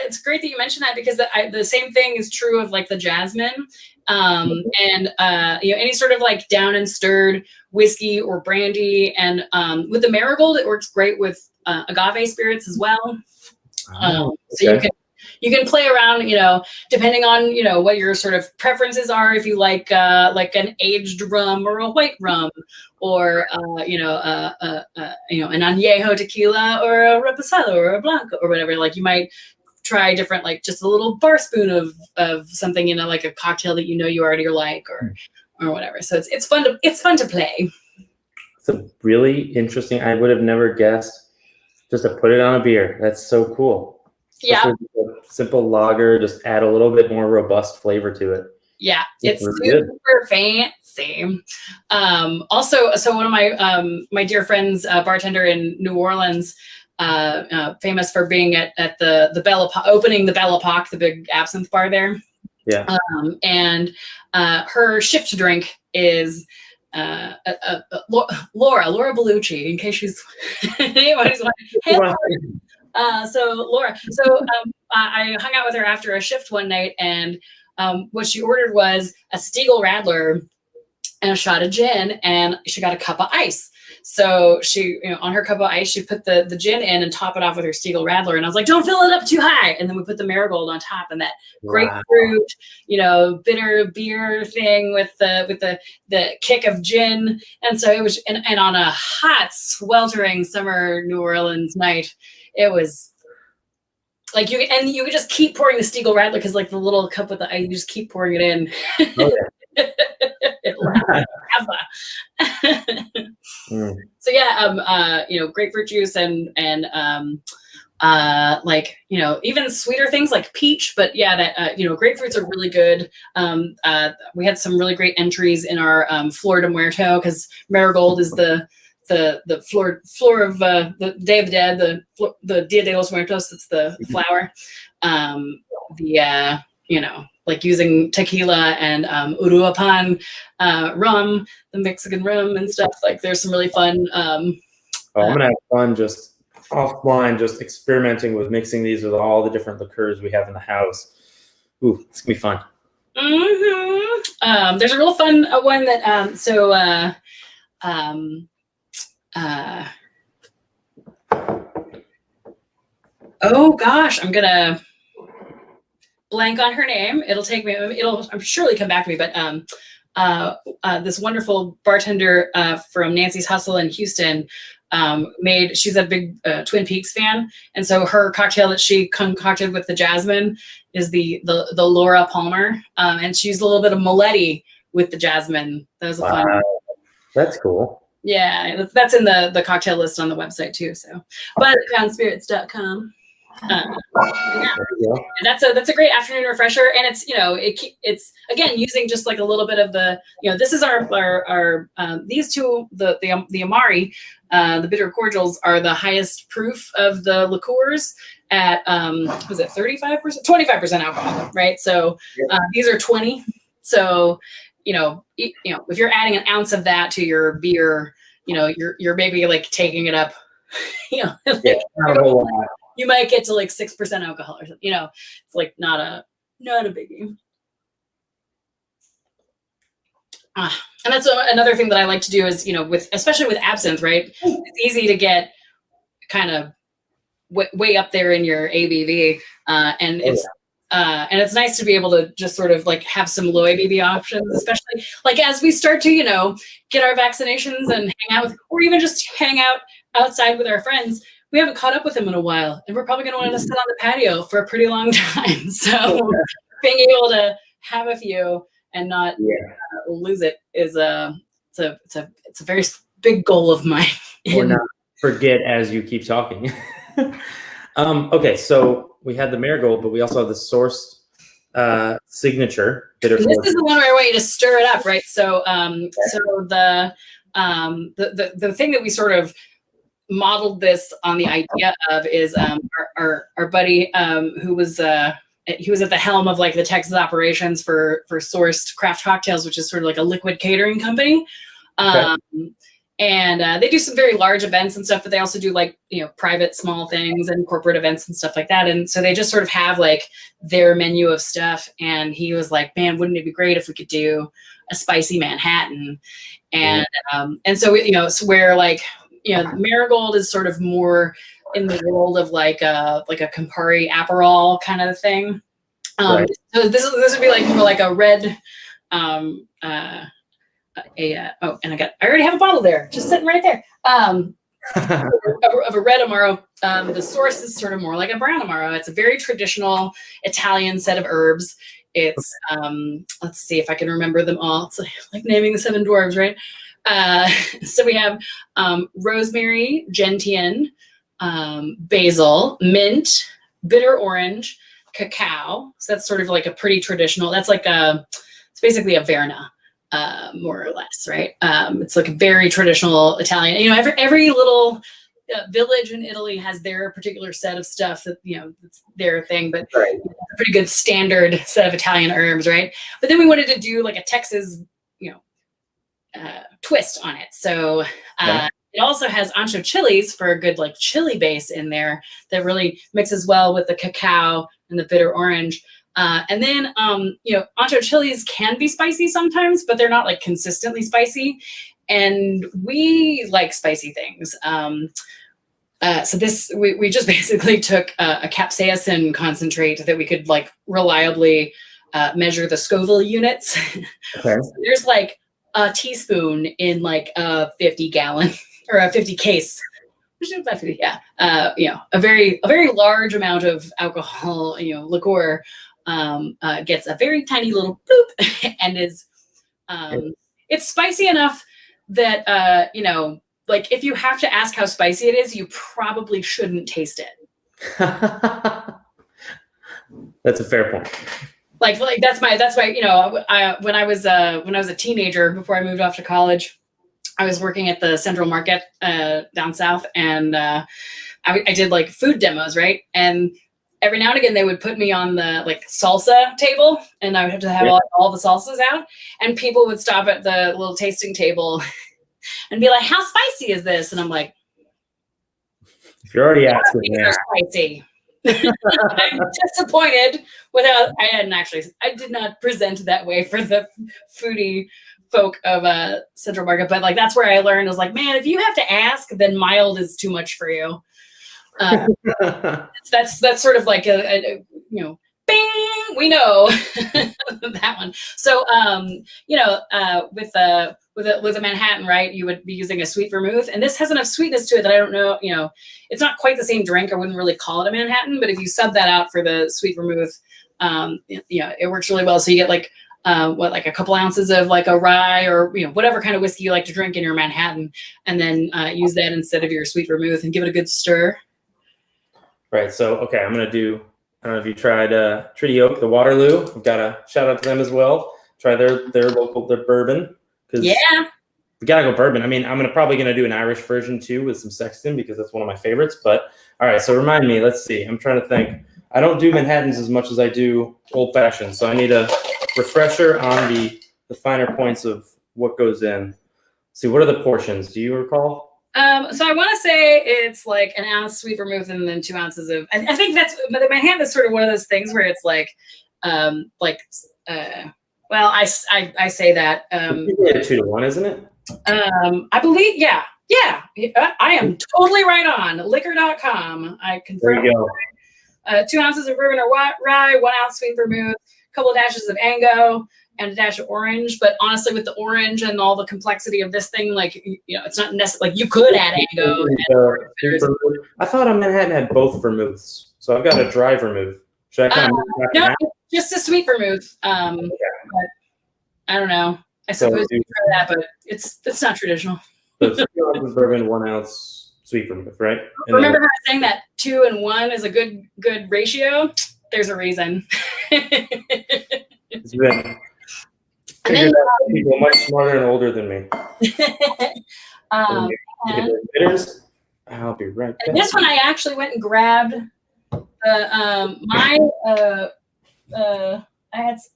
[SPEAKER 2] it's great that you mentioned that, because the same thing is true of like the jasmine, and any sort of like down and stirred whiskey or brandy, and with the marigold, it works great with agave spirits as well. So you can play around, depending on, what your sort of preferences are. If you like an aged rum or a white rum, or, an añejo tequila or a reposado or a blanco or whatever, like you might try different, like just a little bar spoon of something, like a cocktail that you already like, or whatever. So it's fun to play.
[SPEAKER 1] It's a really interesting, I would have never guessed just to put it on a beer. That's so cool.
[SPEAKER 2] Yeah.
[SPEAKER 1] Simple lager, just add a little bit more robust flavor to it.
[SPEAKER 2] Yeah, it's
[SPEAKER 1] really
[SPEAKER 2] super fancy. Also, so one of my dear friends, bartender in New Orleans, famous for being at the Belle Epoque, opening the Belle Epoque, the big absinthe bar there.
[SPEAKER 1] Yeah.
[SPEAKER 2] And her shift drink is Laura Bellucci, in case she's anybody's wondering. So Laura, I hung out with her after a shift one night, and what she ordered was a Stiegl Radler and a shot of gin, and she got a cup of ice. So she, on her cup of ice, she put the gin in and top it off with her Stiegl Radler. And I was like, don't fill it up too high. And then we put the marigold on top, and that grapefruit, bitter beer thing with the kick of gin. And so it was, and on a hot, sweltering summer New Orleans night, it was like you could just keep pouring the Stiegl Radler, because like the little cup with the ice, you just keep pouring it in. So yeah, grapefruit juice and even sweeter things like peach, but yeah, that grapefruits are really good. We had some really great entries in our Flor de Muerto, because marigold is the floor of the Day of the Dead, the Dia de los Muertos. It's the flower. Like using tequila and uruapan rum, the Mexican rum and stuff. Like there's some really fun. I'm
[SPEAKER 1] gonna have fun just offline, just experimenting with mixing these with all the different liqueurs we have in the house. Ooh, it's gonna be fun.
[SPEAKER 2] Mm-hmm. There's a real fun one that oh gosh, I'm gonna blank on her name. I'm surely come back to me, but this wonderful bartender from Nancy's Hustle in Houston she's a big Twin Peaks fan, and so her cocktail that she concocted with the jasmine is the Laura Palmer, and she used a little bit of Moletti with the jasmine. That was a fun.
[SPEAKER 1] That's cool.
[SPEAKER 2] Yeah, that's in the cocktail list on the website too. So, but poundspirits.com. Yeah. And that's a great afternoon refresher, and it's it's again using just like a little bit of the this is our these two the Amari the bitter cordials are the highest proof of the liqueurs at was it 35%, 25% alcohol, right? So these are 20. So if you're adding an ounce of that to your beer, you're maybe like taking it up, like, you might get to like 6% alcohol or something. It's like not a biggie. And that's another thing that I like to do is, especially with absinthe, right? It's easy to get kind of way up there in your ABV, and it's nice to be able to just sort of like have some low ABV options, especially like as we start to, get our vaccinations and hang out with, or even just hang out outside with our friends. We haven't caught up with them in a while, and we're probably going to want to sit on the patio for a pretty long time. So being able to have a few and not lose it is it's a very big goal of mine.
[SPEAKER 1] Or not forget as you keep talking. Okay, so we had the marigold, but we also have the sourced signature bitter.
[SPEAKER 2] This is the one where I want you to stir it up, right? So so the thing that we sort of modeled this on the idea of is our buddy who was he was at the helm of like the Texas operations for Sourced Craft Cocktails, which is sort of like a liquid catering company. And they do some very large events and stuff, but they also do like, private small things and corporate events and stuff like that. And so they just sort of have like their menu of stuff. And he was like, man, wouldn't it be great if we could do a spicy Manhattan? And so, so where like, Marigold is sort of more in the world of like a Campari Aperol kind of thing. So this would be like more like a red, and I already have a bottle there, just sitting right there. Of a red Amaro. The source is sort of more like a brown Amaro. It's a very traditional Italian set of herbs. It's let's see if I can remember them all. It's like naming the seven dwarves, right? So we have rosemary, gentian, basil, mint, bitter orange, cacao. So that's sort of like a pretty traditional. That's like it's basically a Verna. More or less, right? It's like a very traditional Italian. Every little village in Italy has their particular set of stuff that it's their thing, but a pretty good standard set of Italian herbs, right? But then we wanted to do like a Texas, twist on it. So it also has ancho chilies for a good like chili base in there that really mixes well with the cacao and the bitter orange. And then, ancho chilies can be spicy sometimes, but they're not like consistently spicy. And we like spicy things. So we just basically took a capsaicin concentrate that we could like reliably measure the Scoville units. So there's like a teaspoon in like a 50-gallon or a 50 case. A very large amount of alcohol, liqueur. Gets a very tiny little boop and is it's spicy enough that like if you have to ask how spicy it is, you probably shouldn't taste it.
[SPEAKER 1] That's a fair point.
[SPEAKER 2] Like that's why when I was a teenager before I moved off to college, I was working at the Central Market down south, and I did like food demos, right? And every now and again, they would put me on the like salsa table, and I would have to have all the salsas out. And people would stop at the little tasting table and be like, "How spicy is this?" And I'm like,
[SPEAKER 1] "You're already asking me."
[SPEAKER 2] Spicy. I'm disappointed. I did not present that way for the foodie folk of Central Market, but like that's where I learned. I was like, man, if you have to ask, then mild is too much for you. That's sort of like a bing, we know that one. So with a Manhattan, right, you would be using a sweet vermouth, and this has enough sweetness to it that I don't know, it's not quite the same drink. I wouldn't really call it a Manhattan, but if you sub that out for the sweet vermouth, it works really well. So you get like like a couple ounces of like a rye or whatever kind of whiskey you like to drink in your Manhattan, and then use that instead of your sweet vermouth and give it a good stir.
[SPEAKER 1] Right. So, okay, I'm going to do, I don't know if you tried Treaty Oak, the Waterloo. I've got a shout out to them as well. Try their bourbon. Because
[SPEAKER 2] Yeah.
[SPEAKER 1] we got to go bourbon. I mean, I'm probably going to do an Irish version too with some Sexton because that's one of my favorites. But all right, so remind me, let's see. I'm trying to think. I don't do Manhattans as much as I do old fashioned. So I need a refresher on the finer points of what goes in. Let's see, what are the portions? Do you recall?
[SPEAKER 2] So I want to say it's like an ounce sweet vermouth and then 2 ounces of. I think that's. But the Manhattan is sort of one of those things where it's like. Well, I say that.
[SPEAKER 1] It's 2-1, isn't it?
[SPEAKER 2] I believe, yeah. I am totally right on. Liquor.com. I confirm.
[SPEAKER 1] There you go.
[SPEAKER 2] 2 ounces of bourbon or rye, 1 ounce sweet vermouth, a couple of dashes of Ango, and a dash of orange. But honestly, with the orange and all the complexity of this thing, like, it's not necessary. Like, you could add Ango.
[SPEAKER 1] I thought a Manhattan had both vermouths, so I've got a dry vermouth. Should I kind of
[SPEAKER 2] no, just a sweet vermouth. But I don't know. I suppose you try that, but it's not traditional.
[SPEAKER 1] So 2 ounces bourbon, 1 ounce sweet vermouth, right? And
[SPEAKER 2] remember how I was saying that 2 and 1 is a good ratio? There's a reason.
[SPEAKER 1] It's been figured out people much smarter and older than me. Bitters. I'll be right back.
[SPEAKER 2] This one I actually went and grabbed. I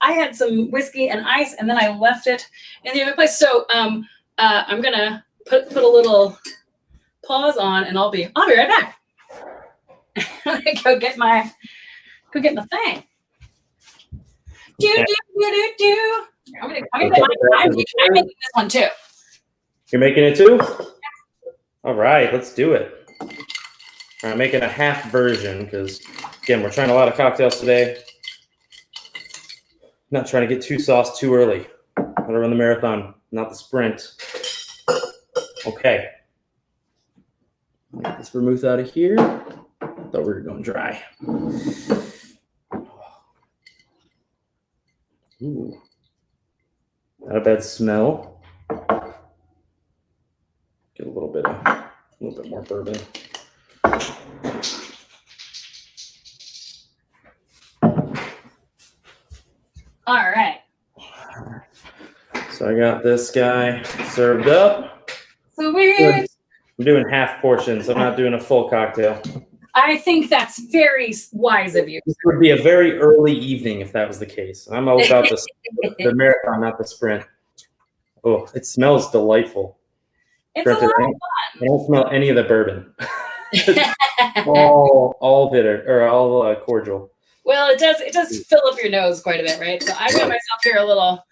[SPEAKER 2] had some whiskey and ice, and then I left it in the other place. So I'm gonna put a little pause on, and I'll be right back. I'm gonna go get my thing. I'm making this one too.
[SPEAKER 1] You're making it too? All right, let's do it. I'm making a half version because, again, we're trying a lot of cocktails today. Not trying to get too sauced too early. Gotta run the marathon, not the sprint. Okay. Get this vermouth out of here. Thought we were going dry. Ooh. Not a bad smell. Get a little bit more bourbon.
[SPEAKER 2] All right.
[SPEAKER 1] So I got this guy served up.
[SPEAKER 2] So weird.
[SPEAKER 1] I'm doing half portions. I'm not doing a full cocktail.
[SPEAKER 2] I think that's very wise of you.
[SPEAKER 1] This would be a very early evening if that was the case. I'm all about the marathon, not the sprint. Oh, it smells delightful.
[SPEAKER 2] It's a lot of fun.
[SPEAKER 1] I don't smell any of the bourbon. all bitter or all cordial.
[SPEAKER 2] Well, it does fill up your nose quite a bit, right? So I've got myself here a little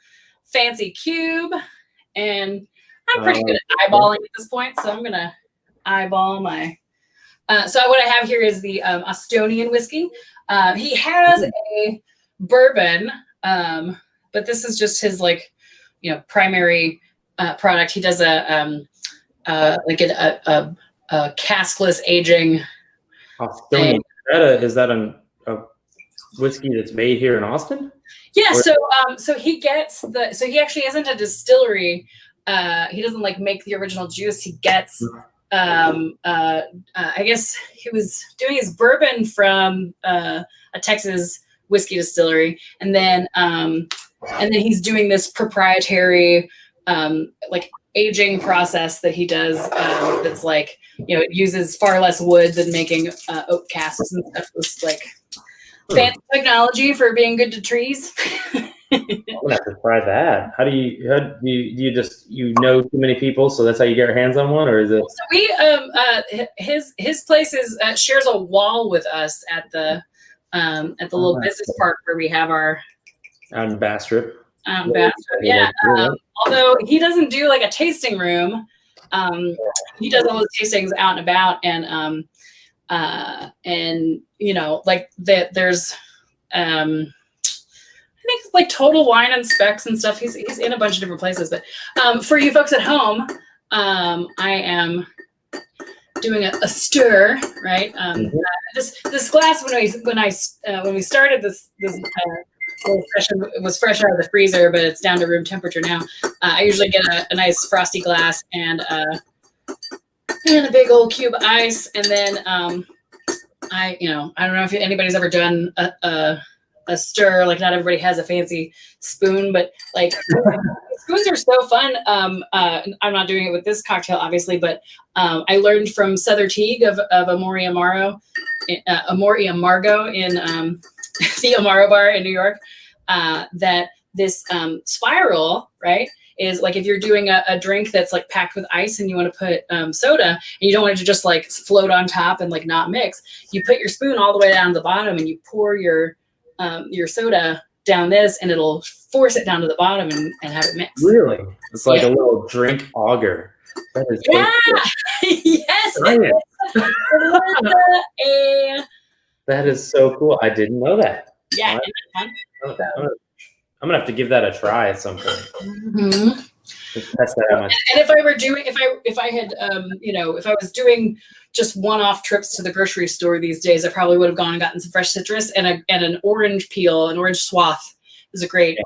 [SPEAKER 2] fancy cube, and I'm pretty good at eyeballing at this point. So I'm gonna eyeball my. So what I have here is the Estonian whiskey. He has a bourbon, but this is just his primary product. He does a caskless aging.
[SPEAKER 1] Estonian. Is that a whiskey that's made here in Austin?
[SPEAKER 2] Yeah. So he actually isn't a distillery. He doesn't make the original juice. He gets. I guess he was doing his bourbon from a Texas whiskey distillery, and then he's doing this proprietary aging process that he does that's it uses far less wood than making oak casks and stuff. It's fancy technology for being good to trees.
[SPEAKER 1] I'm gonna have to try that. How do you just too many people, so that's how you get your hands on one, or is it?
[SPEAKER 2] So we his place is shares a wall with us at the little business park where we have our
[SPEAKER 1] on Bastrop.
[SPEAKER 2] Yeah. Although he doesn't do a tasting room, he does all his tastings out and about, and there's I think Total Wine and Specs and stuff. He's in a bunch of different places. But for you folks at home, I am doing a stir, right? This glass when we started this session, it was fresh out of the freezer, but it's down to room temperature now. I usually get a nice frosty glass and a big old cube of ice, and then I don't know if anybody's ever done a stir. Like, not everybody has a fancy spoon, but like spoons are so fun. I'm not doing it with this cocktail, obviously, but I learned from Souther Teague of Amore Amaro, Amore Amargo in the Amaro bar in New York, that this spiral, right, is like if you're doing a drink that's like packed with ice and you want to put soda and you don't want it to just like float on top and like not mix, you put your spoon all the way down to the bottom and you pour your soda down this and it'll force it down to the bottom and have it mix.
[SPEAKER 1] Really? It's like a little drink auger. That is
[SPEAKER 2] Yes.
[SPEAKER 1] That is so cool. I didn't know that.
[SPEAKER 2] Yeah.
[SPEAKER 1] I'm gonna have to give that a try at some point.
[SPEAKER 2] Mm-hmm.
[SPEAKER 1] Just test that out.
[SPEAKER 2] And if I were doing, if I had, if I was doing just one-off trips to the grocery store these days, I probably would have gone and gotten some fresh citrus and an orange peel, an orange swath is a great.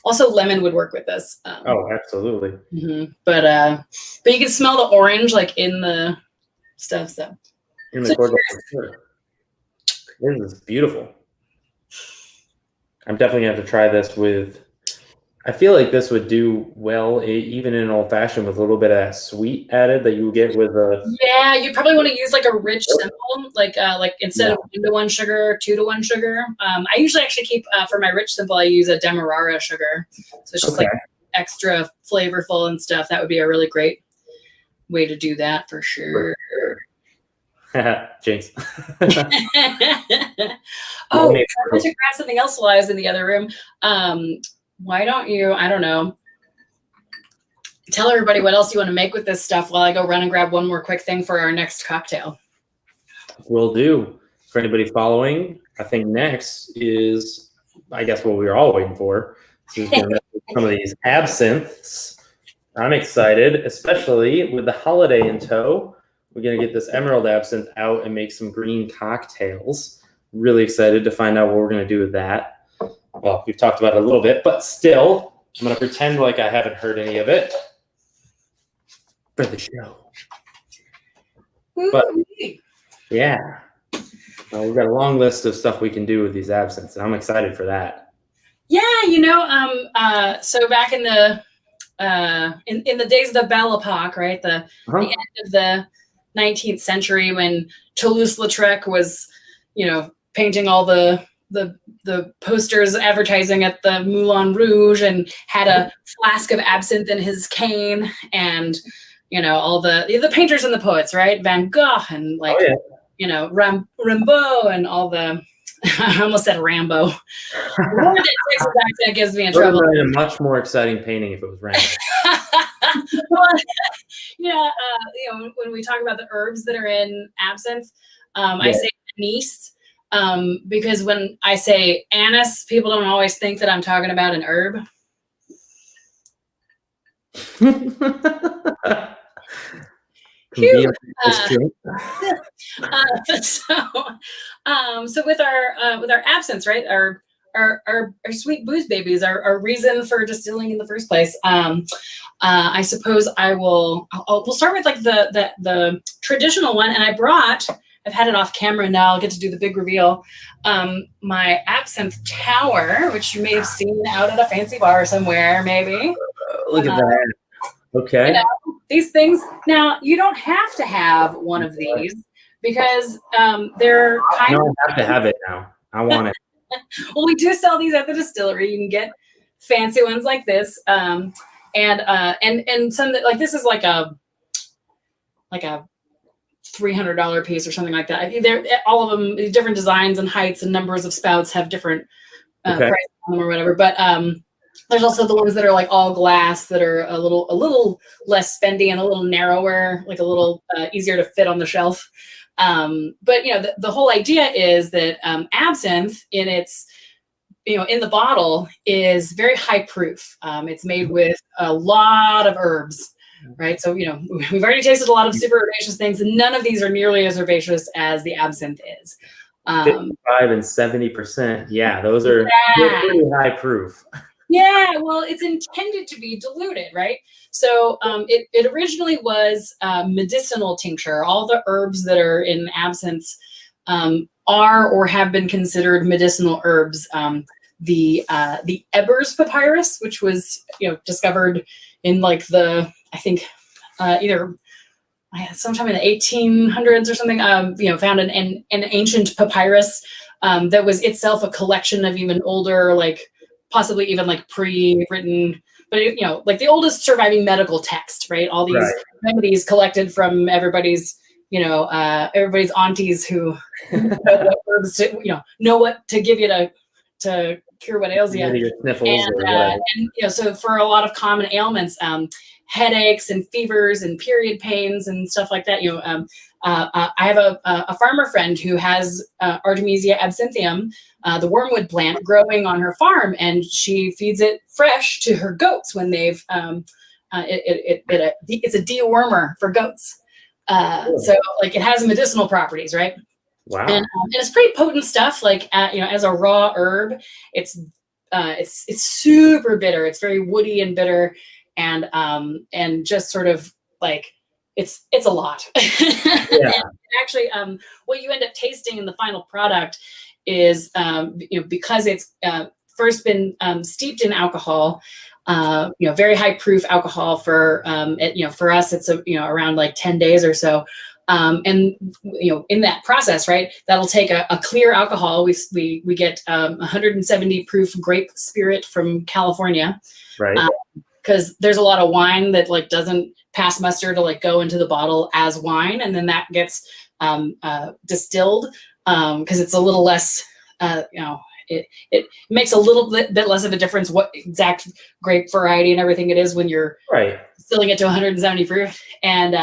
[SPEAKER 2] Also, lemon would work with this.
[SPEAKER 1] Oh, absolutely.
[SPEAKER 2] Mm-hmm. But you can smell the orange like in the stuff. So
[SPEAKER 1] in the cordial. This is beautiful. I'm definitely gonna have to try this with. I feel like this would do well even in an old fashioned with a little bit of that sweet added that you get with a.
[SPEAKER 2] Yeah, you probably want to use like a rich simple, like instead of 1-to-1 sugar, 2-to-1 sugar. I usually actually keep for my rich simple, I use a Demerara sugar, so it's just like extra flavorful and stuff. That would be a really great way to do that for sure.
[SPEAKER 1] Jinx.
[SPEAKER 2] Oh, I wanted to grab something else while I was in the other room. Why don't you, I don't know, tell everybody what else you want to make with this stuff while I go run and grab one more quick thing for our next cocktail.
[SPEAKER 1] Will do. For anybody following, I think next is, I guess, what we were all waiting for. Some of these absinthes. I'm excited, especially with the holiday in tow. We're going to get this emerald absinthe out and make some green cocktails. Really excited to find out what we're going to do with that. Well, we've talked about it a little bit, but still, I'm going to pretend like I haven't heard any of it for the show. But yeah, we've got a long list of stuff we can do with these absinthes, and I'm excited for that.
[SPEAKER 2] Yeah, so back in the in the days of the Belle Epoque, right, the end of the 19th century, when Toulouse-Lautrec was, painting all the posters advertising at the Moulin Rouge and had a flask of absinthe in his cane, and all the painters and the poets, right? Van Gogh and Rimbaud and all the I almost said Rambo. That gives me in trouble.
[SPEAKER 1] A much more exciting painting if it was Rambo.
[SPEAKER 2] Well, when we talk about the herbs that are in absinthe, I say anise. Because when I say anise, people don't always think that I'm talking about an herb. So with our absinthe, right? Our sweet booze babies, our reason for distilling in the first place. I suppose we'll start with like the traditional one, and I've had it off camera now. I'll get to do the big reveal. My Absinthe Tower, which you may have seen out at a fancy bar somewhere, maybe.
[SPEAKER 1] Look at that. Okay.
[SPEAKER 2] These things. Now, you don't have to have one of these because they're kind of.
[SPEAKER 1] I have to have it now. I want it.
[SPEAKER 2] Well, we do sell these at the distillery. You can get fancy ones like this, and some that, like this is like a $300 piece or something like that. They're all of them different designs and heights and numbers of spouts have different prices on them or whatever. But there's also the ones that are like all glass that are a little less spendy and a little narrower, like a little easier to fit on the shelf. But the whole idea is that absinthe in its in the bottle is very high proof. It's made with a lot of herbs. Right. So, we've already tasted a lot of super herbaceous things, and none of these are nearly as herbaceous as the absinthe is.
[SPEAKER 1] 55 and 70%. Yeah, those are pretty high proof.
[SPEAKER 2] Yeah, well, it's intended to be diluted, right? So it originally was medicinal tincture. All the herbs that are in absinthe are or have been considered medicinal herbs. The Ebers papyrus, which was discovered in like I think either sometime in the 1800s or something. Found an ancient papyrus that was itself a collection of even older, like possibly even like pre-written, but like the oldest surviving medical text, right? All these remedies collected from everybody's aunties who know what herbs to, know what to give you to cure what ails you. And so for a lot of common ailments, headaches and fevers and period pains and stuff like that, I have a farmer friend who has Artemisia absinthium, the wormwood plant, growing on her farm, and she feeds it fresh to her goats when they've it's a dewormer for goats. So like it has medicinal properties, right?
[SPEAKER 1] Wow.
[SPEAKER 2] And it's pretty potent stuff. Like as a raw herb, it's super bitter. It's very woody and bitter, and just sort of like it's a lot. Yeah. And actually, what you end up tasting in the final product is because it's first been steeped in alcohol. Very high proof alcohol for for us it's around like 10 days or so. And in that process, right, that'll take a clear alcohol. We get 170 proof grape spirit from California,
[SPEAKER 1] right?
[SPEAKER 2] Because there's a lot of wine that like doesn't pass muster to like go into the bottle as wine, and then that gets distilled because it's a little less. It makes a little bit less of a difference what exact grape variety and everything it is when you're distilling it to 170 proof, and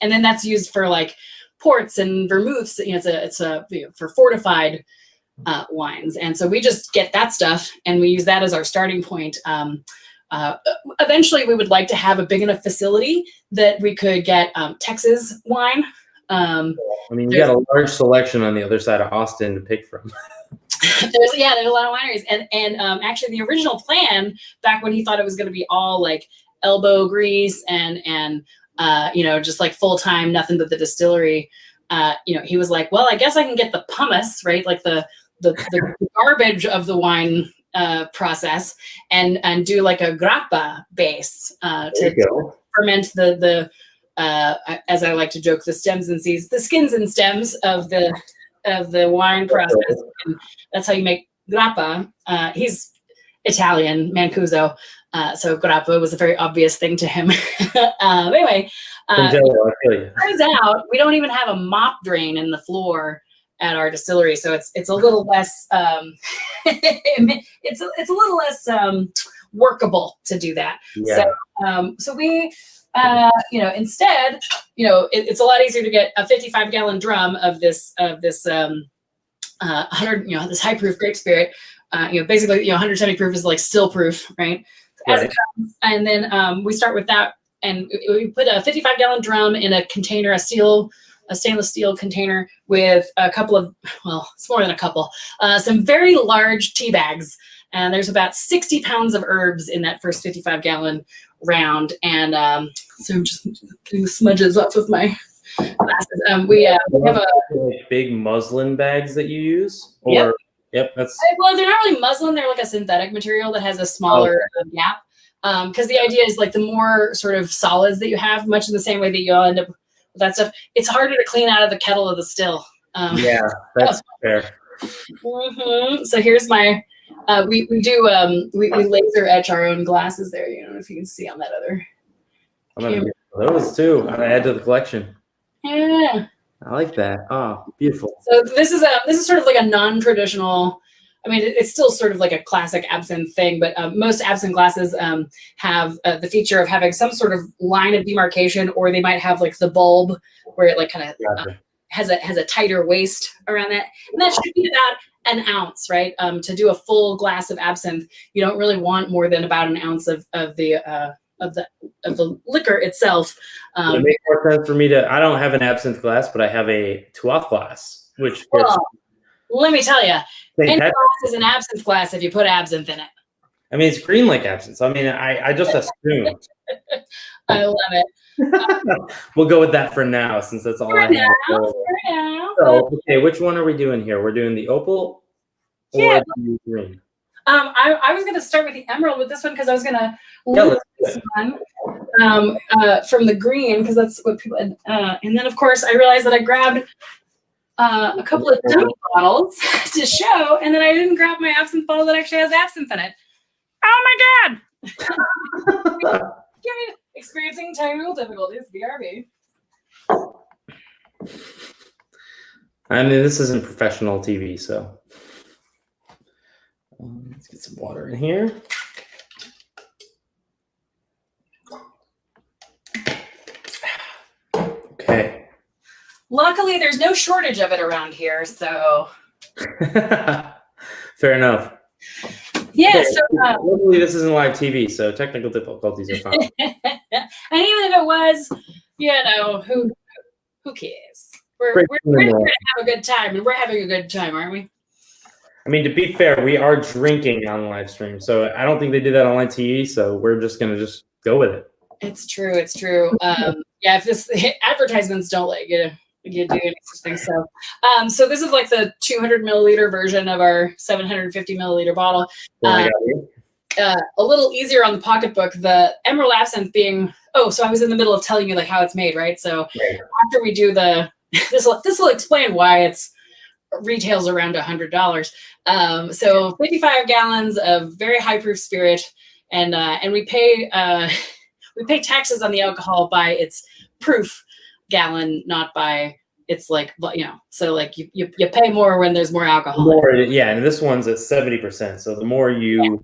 [SPEAKER 2] then that's used for like ports and vermouths. It's for fortified wines, and so we just get that stuff and we use that as our starting point. Eventually, we would like to have a big enough facility that we could get Texas wine.
[SPEAKER 1] You got a large selection on the other side of Austin to pick from.
[SPEAKER 2] There's a lot of wineries, and actually the original plan back when he thought it was going to be all like elbow grease and just like full time, nothing but the distillery. He was like, well, I guess I can get the pumice, right, like the garbage of the wine process, and do like a grappa base to ferment the as I like to joke, the stems and seeds, the skins and stems of the wine process. And that's how you make grappa. He's Italian, Mancuso, so grappa was a very obvious thing to him. Anyway, turns out we don't even have a mop drain in the floor at our distillery, so it's a little less it's a little less workable to do that. Yeah. So we instead, it's a lot easier to get a 55-gallon drum of this 100, this high proof grape spirit. Basically, 170 proof is like still proof, right? As it comes, and then we start with that, and we put a 55-gallon drum in a container, a stainless steel container with a couple of, well, it's more than a couple, some very large tea bags. And there's about 60 pounds of herbs in that first 55-gallon round. And so I'm just getting the smudges off of my glasses. We have
[SPEAKER 1] big muslin bags that you use?
[SPEAKER 2] Or,
[SPEAKER 1] yep. That's
[SPEAKER 2] well, they're not really muslin. They're like a synthetic material that has a smaller gap. Because the idea is like the more sort of solids that you have, much in the same way that you'll end up with that stuff, it's harder to clean out of the kettle of the still.
[SPEAKER 1] Yeah, that's fair.
[SPEAKER 2] Mm-hmm. So here's my, we laser etch our own glasses there. I don't know if you can see on that other.
[SPEAKER 1] I'm gonna get those too. I'm gonna add to the collection.
[SPEAKER 2] Yeah.
[SPEAKER 1] I like that. Oh, beautiful.
[SPEAKER 2] So this is sort of like a non-traditional. I mean, it's still sort of like a classic absinthe thing, but most absinthe glasses have the feature of having some sort of line of demarcation, or they might have like the bulb where it like kind of has a tighter waist around that, and that should be about an ounce, right? To do a full glass of absinthe, you don't really want more than about an ounce of the liquor itself.
[SPEAKER 1] It makes more sense for me to. I don't have an absinthe glass, but I have a Tuath glass, which.
[SPEAKER 2] Well, let me tell you, any glass is an absinthe glass if you put absinthe in it.
[SPEAKER 1] I mean, it's green like absinthe. So, I mean, I just assumed.
[SPEAKER 2] I love it.
[SPEAKER 1] We'll go with that for now, since that's all I have.
[SPEAKER 2] For now.
[SPEAKER 1] So, okay, which one are we doing here? We're doing the opal or the green?
[SPEAKER 2] I was going to start with the emerald with this one because I was going to look this one from the green because that's what people. And then of course I realized that I grabbed a couple of dummy bottles to show, and then I didn't grab my absinthe bottle that actually has absinthe in it. Oh my god! Experiencing technical difficulties. BRB.
[SPEAKER 1] I mean, this isn't professional TV, so let's get some water in here. Okay.
[SPEAKER 2] Luckily, there's no shortage of it around here, so.
[SPEAKER 1] Fair enough.
[SPEAKER 2] Yeah,
[SPEAKER 1] okay.
[SPEAKER 2] so.
[SPEAKER 1] Luckily, this isn't live TV, so technical difficulties are fine.
[SPEAKER 2] And even if it was, you know, who cares? We're here to have a good time, and we're having a good time, aren't we?
[SPEAKER 1] I mean, to be fair, we are drinking on live stream, so I don't think they did that on live TV, so we're just going to go with it.
[SPEAKER 2] It's true. It's true. Yeah, if this advertisements don't let you do any such thing. So this is like the 200 milliliter version of our 750 milliliter bottle. A little easier on the pocketbook. The emerald absinthe being, so I was in the middle of telling you like how it's made, right? So after we do this will explain why it's retails around $100. So 55 gallons of very high proof spirit, and we pay taxes on the alcohol by its proof gallon, not by it's like, so like you pay more when there's more alcohol.
[SPEAKER 1] And this one's at 70%. So the more you.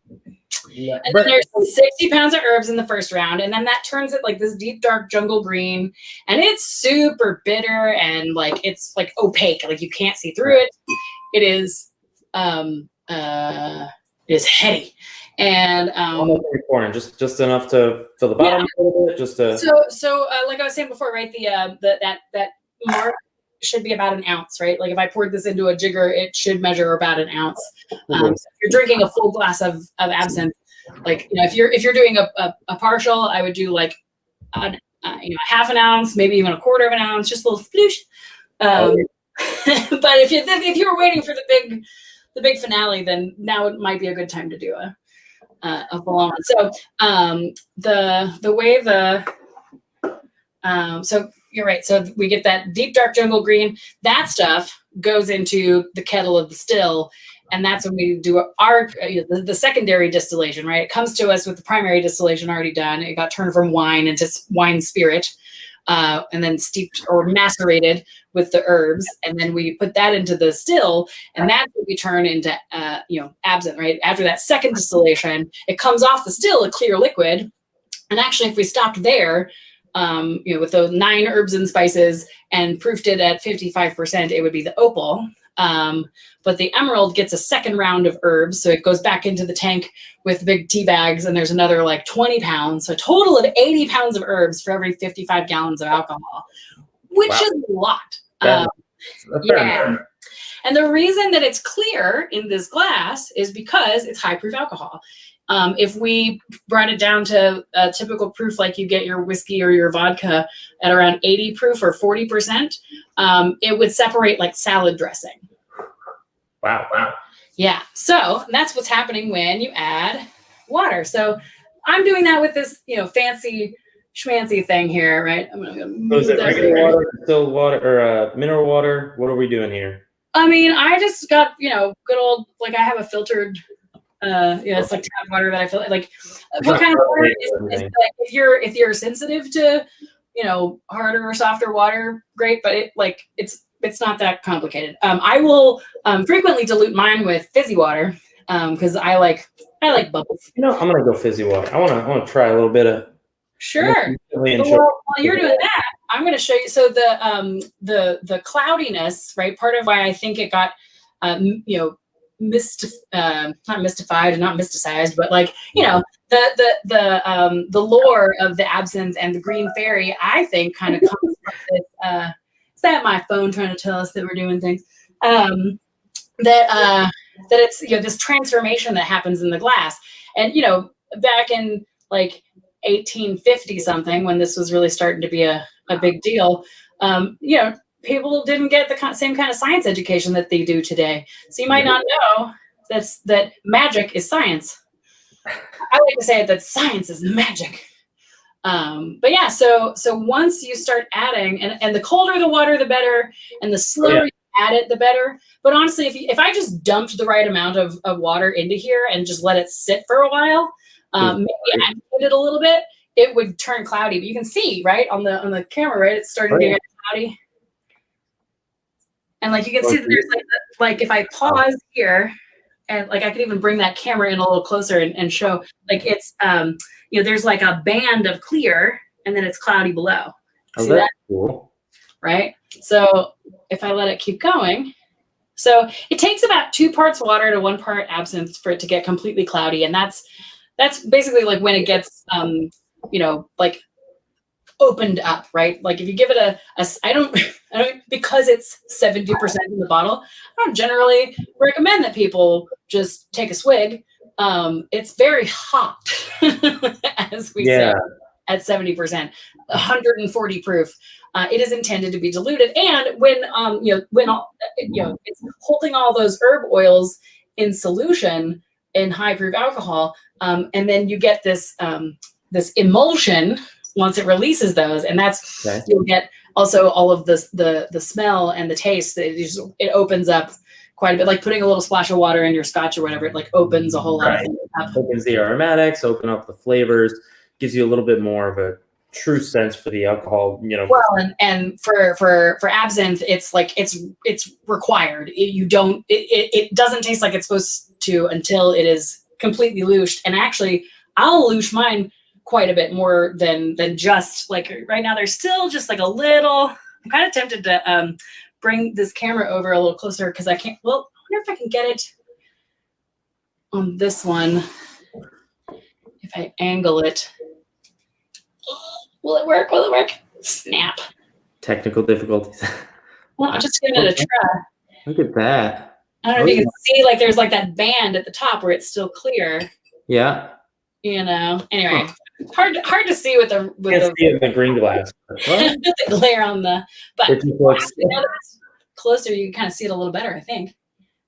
[SPEAKER 2] Yeah. And then there's 60 pounds of herbs in the first round, and then that turns it like this deep dark jungle green, and it's super bitter and like it's like opaque, like you can't see through it. It is heady, and
[SPEAKER 1] just enough to fill the bottom a little bit, just to.
[SPEAKER 2] So like I was saying before, right? That mark should be about an ounce, right? Like if I poured this into a jigger, it should measure about an ounce. So if you're drinking a full glass of absinthe, like if you're doing a partial, I would do like half an ounce, maybe even a quarter of an ounce, just a little sploosh. But if you were waiting for the big finale, then now it might be a good time to do a full on. So the way so you're right. So we get that deep dark jungle green. That stuff goes into the kettle of the still, and that's when we do our the secondary distillation. Right, it comes to us with the primary distillation already done. It got turned from wine into wine spirit, and then steeped or macerated with the herbs, and then we put that into the still, and that's what we turn into absinthe. Right after that second distillation, it comes off the still a clear liquid, and actually, if we stopped there. With those 9 herbs and spices and proofed it at 55%, it would be the opal. But the emerald gets a second round of herbs. So it goes back into the tank with big tea bags, and there's another like 20 pounds. So a total of 80 pounds of herbs for every 55 gallons of alcohol, which is a lot. Yeah. And the reason that it's clear in this glass is because it's high proof alcohol. If we brought it down to a typical proof, like you get your whiskey or your vodka at around 80 proof or 40%, it would separate like salad dressing.
[SPEAKER 1] Wow.
[SPEAKER 2] Yeah. So that's what's happening when you add water. So I'm doing that with this, fancy schmancy thing here, right? I'm going to move
[SPEAKER 1] is it regular water, distilled water, or mineral water? What are we doing here?
[SPEAKER 2] I mean, I just got, good old, like I have a filtered it's like tap water that I feel like what kind of water is like if you're sensitive to harder or softer water, great, but it's not that complicated. I will frequently dilute mine with fizzy water because I like bubbles.
[SPEAKER 1] I'm gonna go fizzy water. I want to try a little bit of.
[SPEAKER 2] Sure. While you're doing that, I'm going to show you. So the cloudiness, right? Part of why I think it got not mystified and not mysticized, but the lore of the absinthe and the green fairy, I think, kind of comes from this. Is that my phone trying to tell us that we're doing things? that it's, this transformation that happens in the glass. And, back in like 1850 something, when this was really starting to be a big deal, people didn't get the same kind of science education that they do today. So you might not know that magic is science. I like to say that science is magic. But yeah, so once you start adding, and the colder the water, the better, and the slower you add it, the better. But honestly, if I just dumped the right amount of water into here and just let it sit for a while, maybe agitate it a little bit, it would turn cloudy. But you can see, right, on the camera, right, it's starting to get cloudy. And like you can see that there's like if I pause here, and like I could even bring that camera in a little closer and show, like it's there's like a band of clear, and then it's cloudy below.
[SPEAKER 1] Oh,
[SPEAKER 2] see
[SPEAKER 1] that's
[SPEAKER 2] that?
[SPEAKER 1] cool.
[SPEAKER 2] Right? So if I let it keep going, so it takes about 2 parts water to 1 part absinthe for it to get completely cloudy, and that's basically like when it gets like opened up, right? Like if you give it I don't because it's 70% in the bottle, I don't generally recommend that people just take a swig. It's very hot, as we say, at 70%, 140 proof. It is intended to be diluted, and when it's holding all those herb oils in solution in high proof alcohol, and then you get this emulsion once it releases those, and that's you'll get also all of the smell and the taste. It opens up quite a bit, like putting a little splash of water in your scotch or whatever. It like opens a whole lot of things up.
[SPEAKER 1] Opens the aromatics, open up the flavors, gives you a little bit more of a true sense for the alcohol.
[SPEAKER 2] Well, and for absinthe, it's like it's required. It doesn't taste like it's supposed to until it is completely looshed. And actually, I'll loosh mine quite a bit more than just like right now. There's still just like a little. I'm kind of tempted to bring this camera over a little closer because I can't. Well, I wonder if I can get it on this one. If I angle it, will it work? Will it work? Snap.
[SPEAKER 1] Technical difficulties.
[SPEAKER 2] Well, I'm just giving it a try.
[SPEAKER 1] Look at that.
[SPEAKER 2] I don't know if you can see, like there's like that band at the top where it's still clear.
[SPEAKER 1] Yeah.
[SPEAKER 2] Anyway, hard to see with the
[SPEAKER 1] see it in the green glass.
[SPEAKER 2] the glare on the. But now that it's closer, you can kind of see it a little better, I think.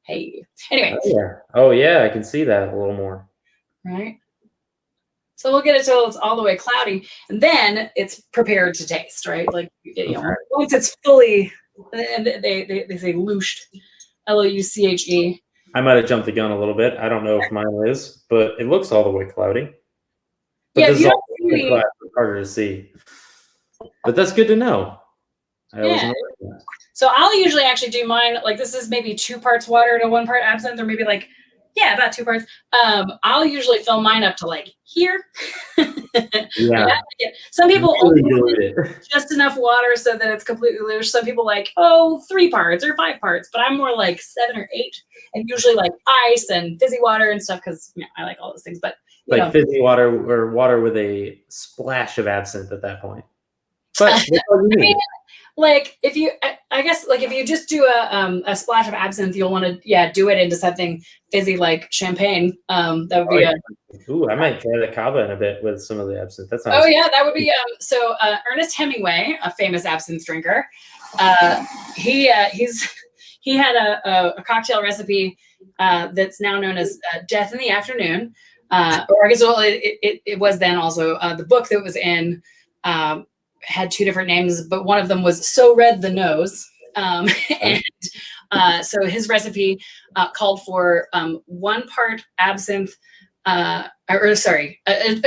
[SPEAKER 2] Hey. Anyway.
[SPEAKER 1] Oh yeah, I can see that a little more.
[SPEAKER 2] Right. So we'll get it till it's all the way cloudy, and then it's prepared to taste, right? Like once it's fully, and they say looshed, Louche.
[SPEAKER 1] I might have jumped the gun a little bit. I don't know if mine is, but it looks all the way cloudy. But
[SPEAKER 2] yeah,
[SPEAKER 1] this is all harder to see. But that's good to know.
[SPEAKER 2] So I'll usually actually do mine, like this is maybe 2 parts water to 1 part absinthe, or maybe like, about 2 parts. I'll usually fill mine up to like here. Some people only just enough water so that it's completely loose. Some people like, 3 parts or 5 parts, but I'm more like 7 or 8, and usually like ice and fizzy water and stuff because I like all those things. But
[SPEAKER 1] like fizzy water or water with a splash of absinthe at that point. But
[SPEAKER 2] like if you, I guess, like if you just do a splash of absinthe, you'll want to do it into something fizzy like champagne. That would be
[SPEAKER 1] Ooh, I might try the cava in a bit with some of the absinthe. That's nice.
[SPEAKER 2] Oh yeah, that would be so Ernest Hemingway, a famous absinthe drinker, he had a cocktail recipe that's now known as Death in the Afternoon, or I guess it was then also the book that was in had 2 different names, but one of them was So Red the Nose. And so his recipe called for 1 part absinthe, a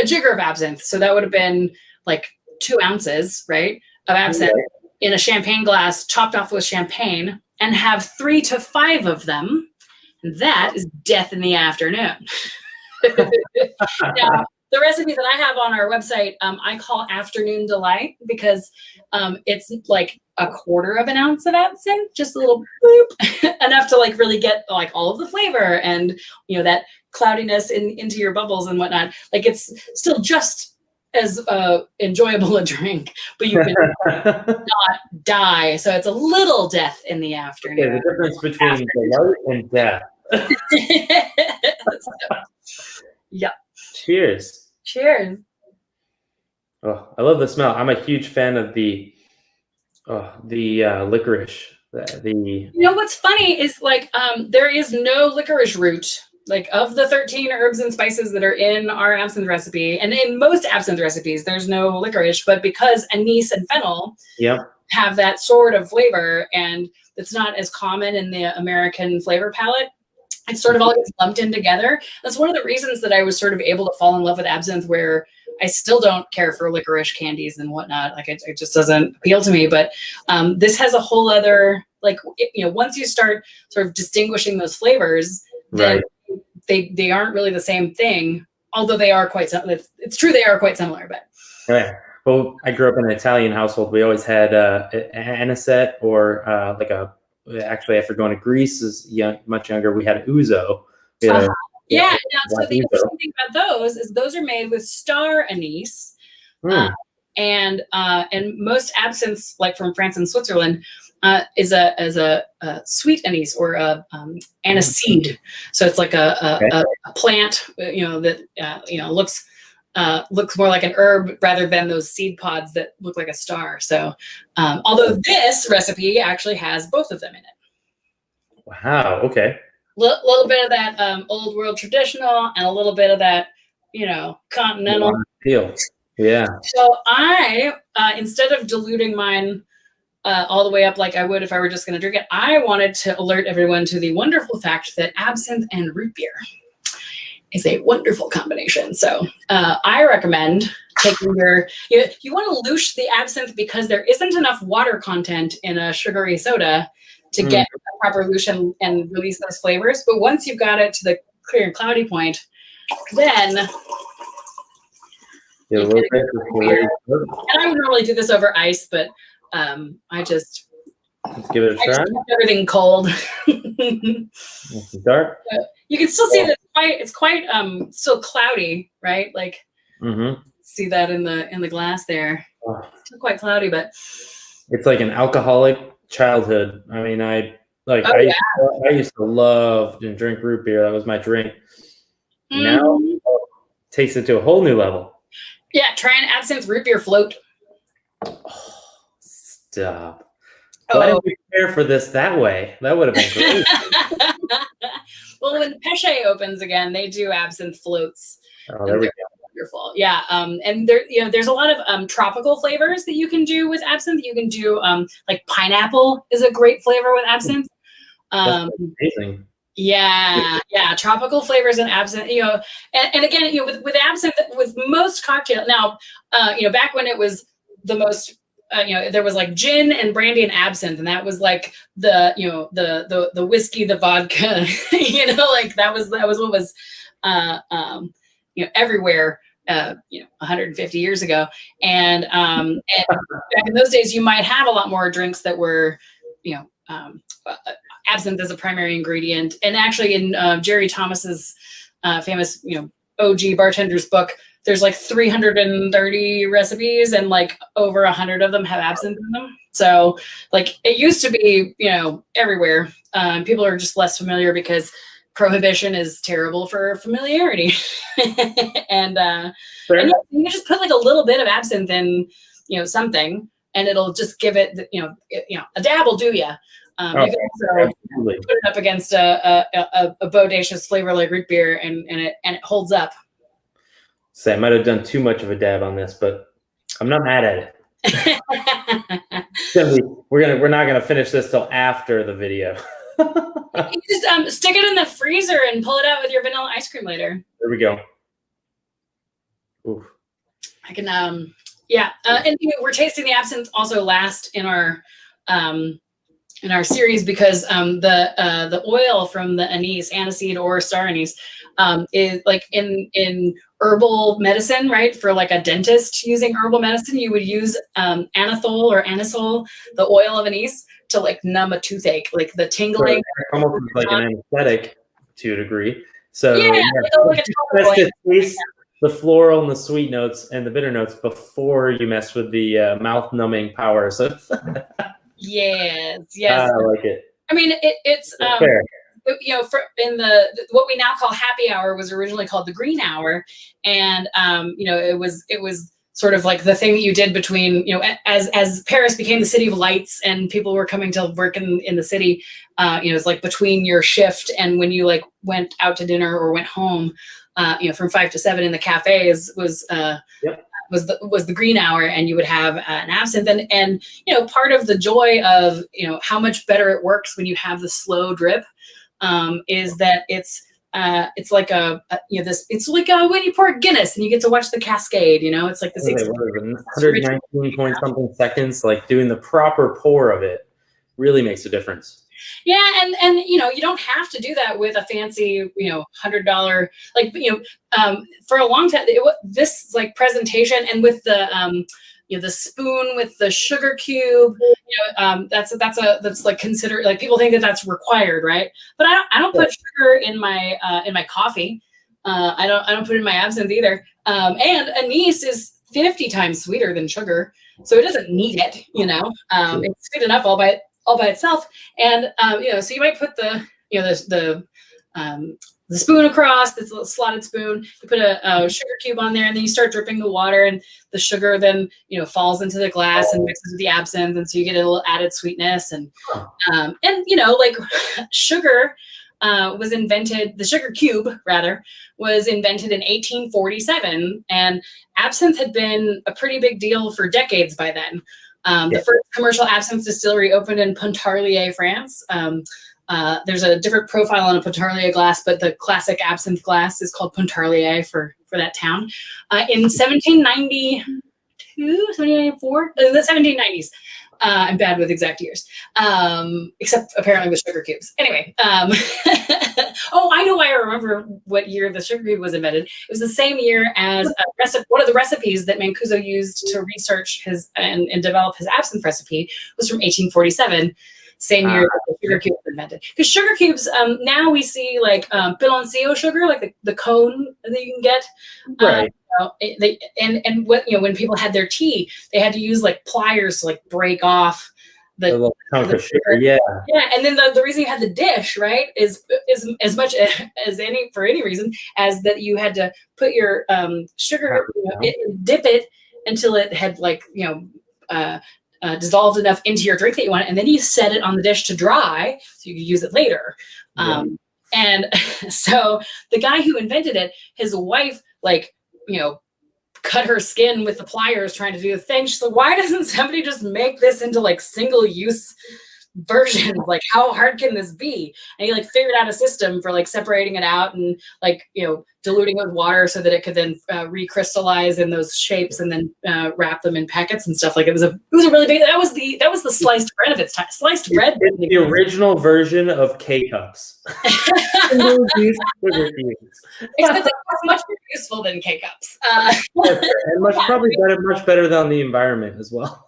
[SPEAKER 2] jigger of absinthe. So that would have been like 2 ounces, right, of absinthe in a champagne glass, topped off with champagne, and have 3 to 5 of them. And that is Death in the Afternoon. Now, the recipe that I have on our website, I call Afternoon Delight because it's like 1/4 ounce of absinthe, just a little boop, enough to like really get like all of the flavor and that cloudiness into your bubbles and whatnot. Like it's still just as enjoyable a drink, but you can not die. So it's a little Death in the Afternoon.
[SPEAKER 1] The difference between delight and death.
[SPEAKER 2] Yeah.
[SPEAKER 1] Cheers.
[SPEAKER 2] Cheers.
[SPEAKER 1] Oh, I love the smell. I'm a huge fan of the licorice.
[SPEAKER 2] You know what's funny is like there is no licorice root. Like of the 13 herbs and spices that are in our absinthe recipe, and in most absinthe recipes, there's no licorice, but because anise and fennel have that sort of flavor, and it's not as common in the American flavor palette, it sort of all gets lumped in together. That's one of the reasons that I was sort of able to fall in love with absinthe, where I still don't care for licorice candies and whatnot. Like it just doesn't appeal to me. But this has a whole other, like, once you start sort of distinguishing those flavors, then they aren't really the same thing, although they are quite similar. It's true, they are quite similar, but.
[SPEAKER 1] Right. Well, I grew up in an Italian household. We always had anisette or actually, after going to Greece as much younger, we had ouzo.
[SPEAKER 2] Yeah. Now, so the interesting thing about those is those are made with star anise, and most absinthes, like from France and Switzerland, is a sweet anise or a aniseed. So it's like a plant, that looks more like an herb rather than those seed pods that look like a star. So, although this recipe actually has both of them in it.
[SPEAKER 1] Wow. Okay.
[SPEAKER 2] Little bit of that old world traditional and a little bit of that, continental
[SPEAKER 1] feel. Yeah.
[SPEAKER 2] So I, instead of diluting mine all the way up like I would if I were just going to drink it, I wanted to alert everyone to the wonderful fact that absinthe and root beer is a wonderful combination. So I recommend taking you want to louche the absinthe because there isn't enough water content in a sugary soda to get a proper louche and release those flavors. But once you've got it to the clear and cloudy point, then
[SPEAKER 1] and
[SPEAKER 2] I would normally do this over ice, but let's
[SPEAKER 1] give it a try.
[SPEAKER 2] Everything cold.
[SPEAKER 1] Dark.
[SPEAKER 2] You can still see that it's quite still cloudy, right? Like see that in the glass there. Still quite cloudy, but
[SPEAKER 1] it's like an alcoholic childhood. I mean, I used to love and drink root beer. That was my drink. Now takes it to a whole new level.
[SPEAKER 2] Yeah, try an absinthe root beer float.
[SPEAKER 1] Oh, stop. Why didn't we prepare for this that way? That would have been great.
[SPEAKER 2] Well, when Pesce opens again, they do absinthe floats.
[SPEAKER 1] Oh, there we go.
[SPEAKER 2] Wonderful. Yeah. And there's a lot of tropical flavors that you can do with absinthe. You can do like pineapple is a great flavor with absinthe.
[SPEAKER 1] That's amazing.
[SPEAKER 2] Yeah. Tropical flavors and absinthe, and again, with absinthe, with most cocktail now, back when it was the most, there was like gin and brandy and absinthe, and that was like the whiskey, the vodka, like that was what was, everywhere, 150 years ago. And back in those days, you might have a lot more drinks that were, absinthe as a primary ingredient. And actually in Jerry Thomas's famous, OG bartender's book, there's like 330 recipes and like over 100 of them have absinthe in them. So like it used to be, everywhere. People are just less familiar because prohibition is terrible for familiarity. and you just put like a little bit of absinthe in, something, and it'll just give it, a dab will do you. You can also put it up against a bodacious flavor like root beer, and it holds up.
[SPEAKER 1] I might have done too much of a dab on this, but I'm not mad at it. We're not gonna finish this till after the video.
[SPEAKER 2] You just stick it in the freezer and pull it out with your vanilla ice cream later.
[SPEAKER 1] There we go. Oof.
[SPEAKER 2] I can and we're tasting the absinthe also last in our series because the oil from the anise, aniseed or star anise, is like in herbal medicine, right? For like a dentist using herbal medicine, you would use anethole or anisole, the oil of anise, to like numb a toothache, like the tingling.
[SPEAKER 1] Almost like an anesthetic to a degree. So
[SPEAKER 2] like
[SPEAKER 1] to taste the floral and the sweet notes and the bitter notes before you mess with the mouth numbing powers.
[SPEAKER 2] Yes.
[SPEAKER 1] I like it.
[SPEAKER 2] I mean, it's
[SPEAKER 1] fair.
[SPEAKER 2] what we now call happy hour was originally called the green hour. And, it was sort of like the thing that you did between, as Paris became the city of lights and people were coming to work in the city, it's like between your shift and when you like went out to dinner or went home, from 5 to 7 in the cafes was the green hour, and you would have an absinthe. And part of the joy of, how much better it works when you have the slow drip, is that it's like it's like when you pour Guinness and you get to watch the cascade, it's like this
[SPEAKER 1] 119 point something seconds, like doing the proper pour of it really makes a difference.
[SPEAKER 2] Yeah, and you don't have to do that with a fancy, $100 for a long time. This like presentation and with the the spoon with the sugar cube, that's like considered, like people think that that's required, right? But I don't put sugar in my coffee. I don't put it in my absinthe either. And anise is 50 times sweeter than sugar, so it doesn't need it. It's sweet enough all by itself. And so you might put the spoon across, this little slotted spoon, you put a sugar cube on there, and then you start dripping the water, and the sugar then falls into the glass and mixes with the absinthe, and so you get a little added sweetness. And like sugar was invented, the sugar cube rather was invented in 1847, and absinthe had been a pretty big deal for decades by then. The first commercial absinthe distillery opened in Pontarlier, France. There's a different profile on a Pontarlier glass, but the classic absinthe glass is called Pontarlier for that town. In 1792, 1794, the 1790s. I'm bad with exact years, except apparently with sugar cubes. Anyway, oh, I know why I remember what year the sugar cube was invented. It was the same year as one of the recipes that Mancuso used to research his and develop his absinthe recipe was from 1847. Same year that the sugar cube was invented. Because sugar cubes, now we see like piloncillo sugar, like the cone that you can get.
[SPEAKER 1] Right.
[SPEAKER 2] When people had their tea, they had to use like pliers to like break off the
[SPEAKER 1] little chunk of sugar. Yeah.
[SPEAKER 2] Yeah, and then the reason you had the dish, right, is as much as for any reason as that you had to put your sugar, dip it until it had like dissolved enough into your drink that you want, and then you set it on the dish to dry so you could use it later. And so the guy who invented it, his wife, cut her skin with the pliers trying to do the thing. She's like, why doesn't somebody just make this into like single use version? Like, how hard can this be? And he figured out a system for separating it out and diluting it with water so that it could then recrystallize in those shapes and then wrap them in packets and stuff. It was a really big, that was the sliced bread of its time. Sliced bread.
[SPEAKER 1] The original version of K-cups.
[SPEAKER 2] Except it's much more useful than K-cups.
[SPEAKER 1] And much better than the environment as well.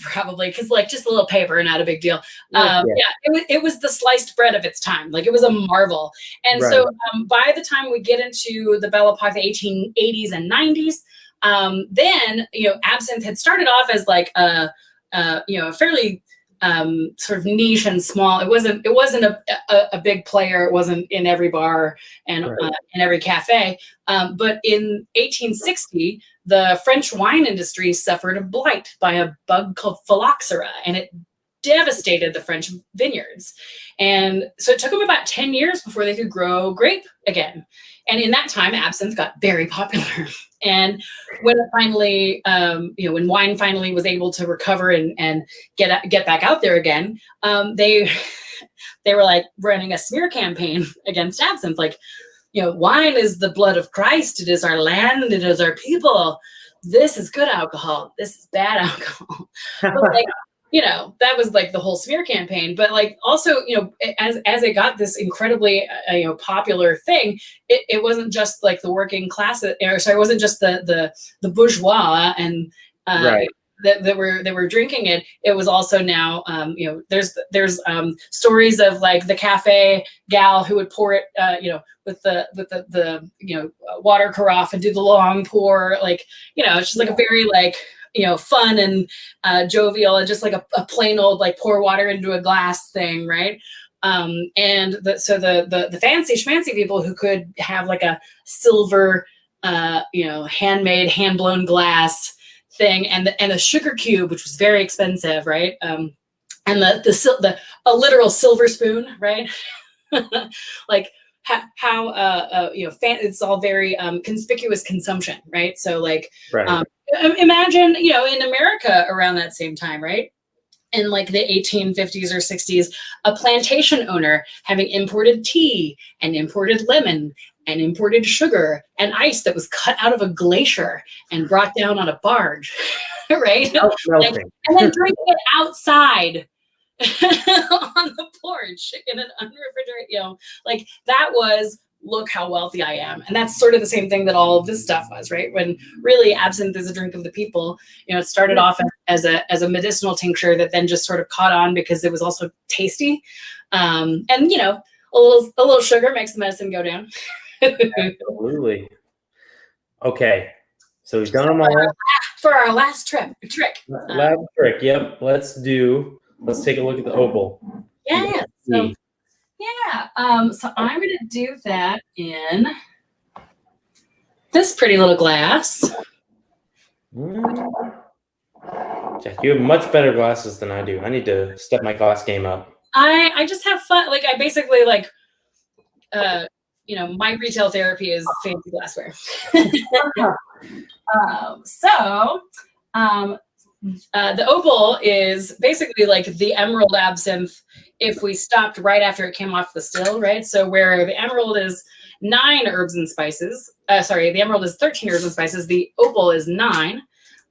[SPEAKER 2] Probably because just a little paper, not a big deal. It was the sliced bread of its time. It was a marvel. And so by the time we get into the Belle Epoque, the 1880s and 90s, then absinthe had started off as a fairly sort of niche and small. It wasn't a big player. It wasn't in every bar and in every cafe. But in 1860, the French wine industry suffered a blight by a bug called phylloxera, and it devastated the French vineyards. And so it took them about 10 years before they could grow grape again. And in that time, absinthe got very popular. And when it finally, when wine finally was able to recover and get back out there again, they were running a smear campaign against absinthe. Wine is the blood of Christ. It is our land. It is our people. This is good alcohol. This is bad alcohol. But that was the whole smear campaign. But also, as it got this incredibly, popular thing, it wasn't just the working class, it wasn't just the bourgeois and that were drinking it. It was also now, there's stories of the cafe gal who would pour it, with the water carafe and do the long pour, it's just a very fun and jovial and just a plain old pour water into a glass thing, right? And the fancy schmancy people who could have like a silver, handmade, hand blown glass thing, and a sugar cube, which was very expensive, right? And a literal silver spoon, right? Like it's all very conspicuous consumption, right? So like,
[SPEAKER 1] Right.
[SPEAKER 2] Imagine, in America around that same time, right? In like the 1850s or 60s, a plantation owner having imported tea and imported lemon and imported sugar and ice that was cut out of a glacier and brought down on a barge, right? And then drinking it outside on the porch in an unrefrigerated, like that was, look how wealthy I am. And that's sort of the same thing that all of this stuff was, right? When really absinthe is a drink of the people. It started off as a medicinal tincture that then just sort of caught on because it was also tasty. And a little sugar makes the medicine go down.
[SPEAKER 1] Absolutely. Okay. So we've done them all.
[SPEAKER 2] For our last trick.
[SPEAKER 1] Last trick. Yep. Let's take a look at the opal.
[SPEAKER 2] Yeah. So I'm going to do that in this pretty little glass.
[SPEAKER 1] Jack, you have much better glasses than I do. I need to step my glass game up. I
[SPEAKER 2] just have fun. Like I basically my retail therapy is fancy glassware. The opal is basically like the emerald absinthe if we stopped right after it came off the still, right? So where the emerald is 9 herbs and spices, the emerald is 13 herbs and spices, the opal is 9.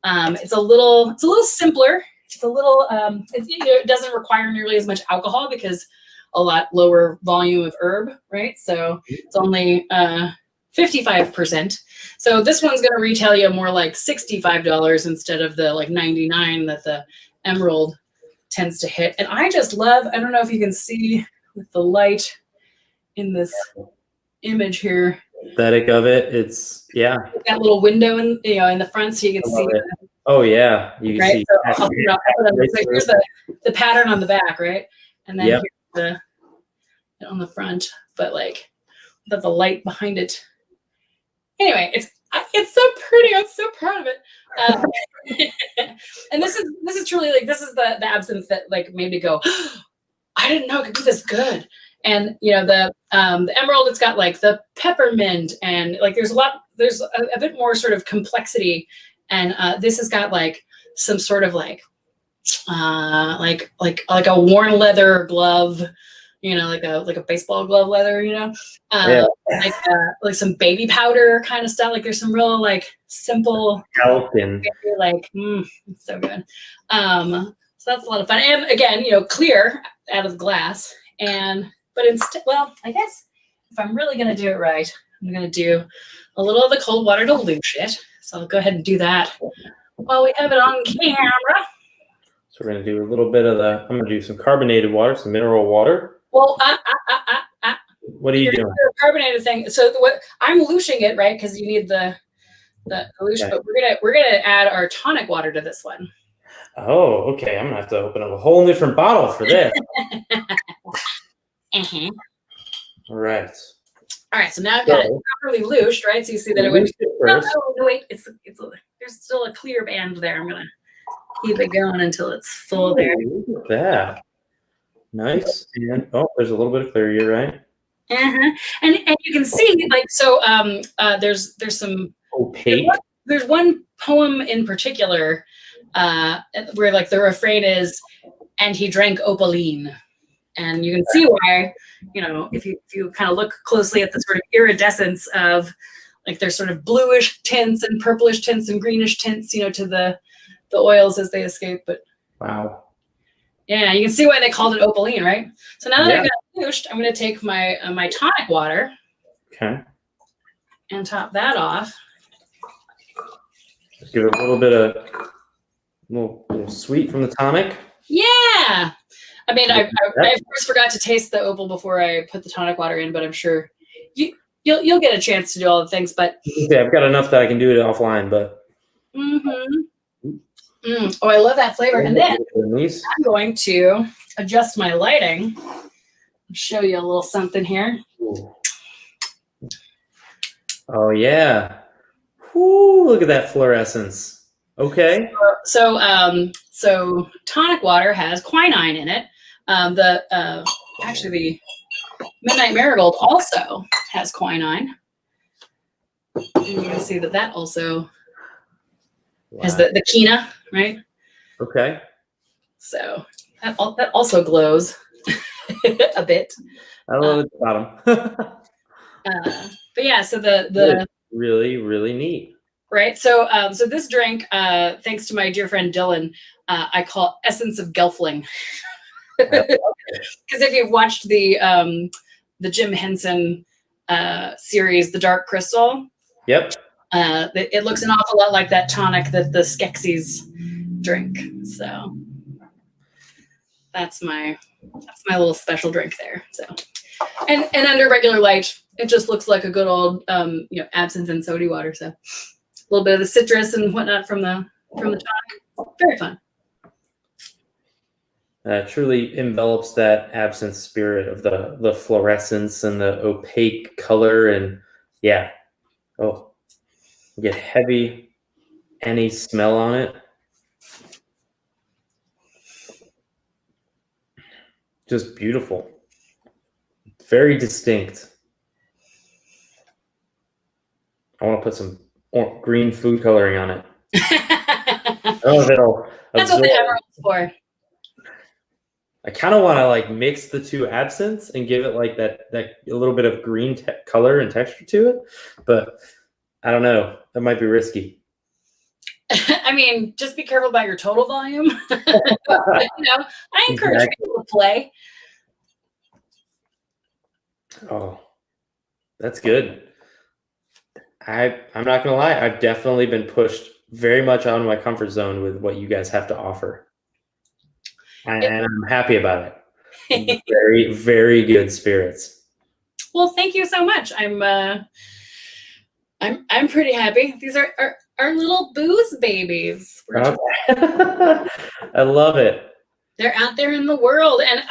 [SPEAKER 2] It's a little simpler. It's a little, it doesn't require nearly as much alcohol because a lot lower volume of herb, right? So it's only 55%. So this one's going to retail you more like $65 instead of the like $99 that the emerald tends to hit. And I just love, I don't know if you can see with the light in this image here.
[SPEAKER 1] Aesthetic of it, it's
[SPEAKER 2] that little window in the front so you can see it.
[SPEAKER 1] Oh yeah, you can see.
[SPEAKER 2] So here's the pattern on the back, right? And then here's the on the front, but like the light behind it. Anyway, it's so pretty. I'm so proud of it. And this is truly like, this is the absinthe that like made me go, oh, I didn't know it could be this good. And the emerald, it's got like the peppermint and like there's a bit more sort of complexity. And this has got like some sort of like a worn leather glove, like a baseball glove leather, like some baby powder kind of stuff. Like there's some real like simple, like it's so good. So that's a lot of fun. And again, clear out of the glass. But instead, I guess if I'm really gonna do it right, I'm gonna do a little of the cold water to dilute it. So I'll go ahead and do that while we have it on camera.
[SPEAKER 1] So we're gonna do a little bit of I'm gonna do some carbonated water, some mineral water.
[SPEAKER 2] Well,
[SPEAKER 1] what are you doing?
[SPEAKER 2] The carbonated thing. So I'm lushing it, right? Because you need the lush. Okay. But we're gonna add our tonic water to this one.
[SPEAKER 1] Oh, okay. I'm gonna have to open up a whole different bottle for this. All right.
[SPEAKER 2] All right. So now I've got it properly lushed, right? So you see that it went. No, wait. There's still a clear band there. I'm gonna keep it going until it's full there.
[SPEAKER 1] Look at that. Nice. And there's a little bit of clear. You're right.
[SPEAKER 2] And you can see like there's some
[SPEAKER 1] opaque.
[SPEAKER 2] There's one poem in particular where like the refrain is, and he drank opaline. And you can see why, if you kind of look closely at the sort of iridescence of like there's sort of bluish tints and purplish tints and greenish tints, to the oils as they escape. But
[SPEAKER 1] wow.
[SPEAKER 2] Yeah, you can see why they called it opaline, right? So now that I've got it lushed, I'm going to take my my tonic water.
[SPEAKER 1] Okay.
[SPEAKER 2] And top that off.
[SPEAKER 1] Give it a little bit of little sweet from the tonic.
[SPEAKER 2] Yeah. I mean, I of course forgot to taste the opal before I put the tonic water in, but I'm sure you'll get a chance to do all the things. But
[SPEAKER 1] yeah, I've got enough that I can do it offline. But
[SPEAKER 2] oh, I love that flavor. And then I'm going to adjust my lighting show you a little something here.
[SPEAKER 1] Ooh. Oh yeah. Whoo, look at that fluorescence. Okay.
[SPEAKER 2] So tonic water has quinine in it. Actually the Midnight Marigold also has quinine. And you can see that also has the quina, right?
[SPEAKER 1] Okay.
[SPEAKER 2] So that also glows a bit.
[SPEAKER 1] I love the bottom.
[SPEAKER 2] But yeah, so the
[SPEAKER 1] really, really neat.
[SPEAKER 2] Right. So so this drink, thanks to my dear friend Dylan, I call Essence of Gelfling. Because if you've watched the Jim Henson series, The Dark Crystal,
[SPEAKER 1] Yep.
[SPEAKER 2] it looks an awful lot like that tonic that the Skeksis drink. So that's my little special drink there. So and under regular light, it just looks like a good old absinthe and soda water. So a little bit of the citrus and whatnot from the tonic. Very fun.
[SPEAKER 1] Truly envelops that absinthe spirit of the fluorescence and the opaque color, and yeah. Oh, you get heavy, any smell on it. Just beautiful. Very distinct. I want to put some green food coloring on it. Oh, that'll
[SPEAKER 2] That's what the emerald's for.
[SPEAKER 1] I kind of want to like mix the two absinthes and give it like that a little bit of green color and texture to it, but I don't know. That might be risky.
[SPEAKER 2] I mean, just be careful about your total volume. I encourage people to play.
[SPEAKER 1] Oh, that's good. I'm not gonna lie. I've definitely been pushed very much out of my comfort zone with what you guys have to offer. And I'm happy about it. Very, very good spirits.
[SPEAKER 2] Well, thank you so much. I'm pretty happy. These are our little booze babies.
[SPEAKER 1] Okay. I love it.
[SPEAKER 2] They're out there in the world, and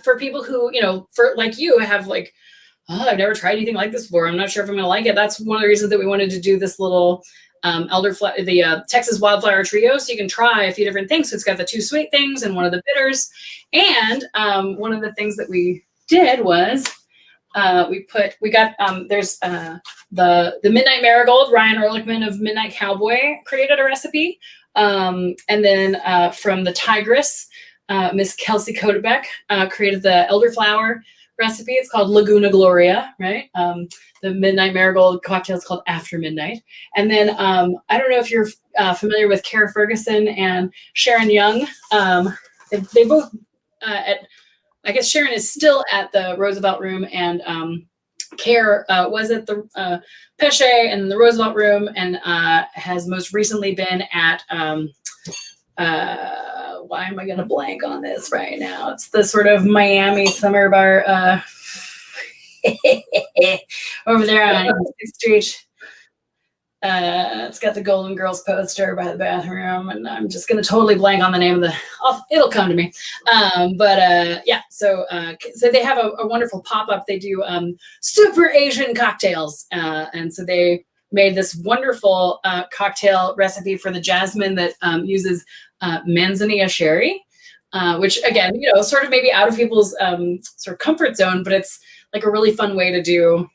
[SPEAKER 2] for people who for like you have like, oh, I've never tried anything like this before. I'm not sure if I'm gonna like it. That's one of the reasons that we wanted to do this little the Texas Wildflower Trio, so you can try a few different things. So it's got the 2 sweet things and one of the bitters. And one of the things that we did was there's the Midnight Marigold. Ryan Ehrlichman of Midnight Cowboy created a recipe, and then from the Tigress, Miss Kelsey Kodebeck created the elderflower recipe. It's called Laguna Gloria, right? The Midnight Marigold cocktail is called After Midnight. And then I don't know if you're familiar with Cara Ferguson and Sharon Young. They both, I guess Sharon is still at the Roosevelt Room, and Cara was at the Peche and the Roosevelt Room, and has most recently been at, why am I going to blank on this right now? It's the sort of Miami summer bar over there on 6th Street. It's got the Golden Girls poster by the bathroom, and I'm just going to totally blank on the name of it'll come to me. Yeah, so they have a wonderful pop-up. They do super Asian cocktails, and so they made this wonderful cocktail recipe for the jasmine that uses manzanilla sherry, which again, sort of maybe out of people's sort of comfort zone, but it's like a really fun way to do,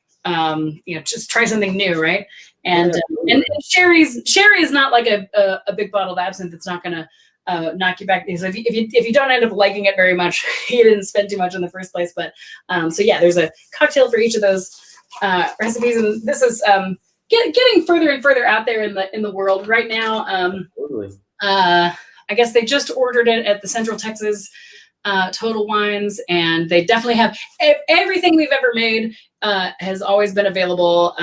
[SPEAKER 2] just try something new, right? And and sherry is not like a big bottle of absinthe. It's not going to knock you back. So if you don't end up liking it very much, you didn't spend too much in the first place. But so yeah, there's a cocktail for each of those recipes, and this is getting further and further out there in the world right now. I guess they just ordered it at the Central Texas Total Wines, and they definitely have everything we've ever made has always been available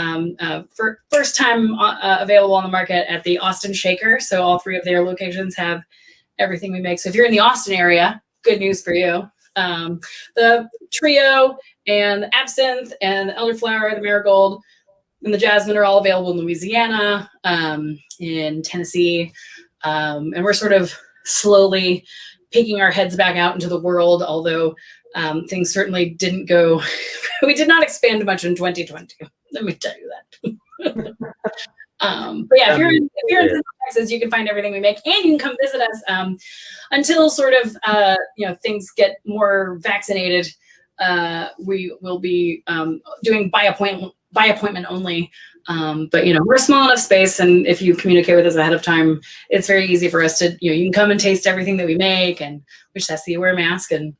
[SPEAKER 2] for first time available on the market at the Austin Shaker. So all 3 of their locations have everything we make. So if you're in the Austin area, good news for you. The trio and the absinthe and the elderflower, the marigold, and the jasmine are all available in Louisiana, in Tennessee. And we're sort of slowly peeking our heads back out into the world, although things certainly didn't go. We did not expand much in 2020. Let me tell you that. But yeah, if you're in Central Texas, you can find everything we make, and you can come visit us until sort of things get more vaccinated. We will be doing by appointment only. But we're a small enough space, and if you communicate with us ahead of time, it's very easy for us to you can come and taste everything that we make, and we just ask that you wear a mask, and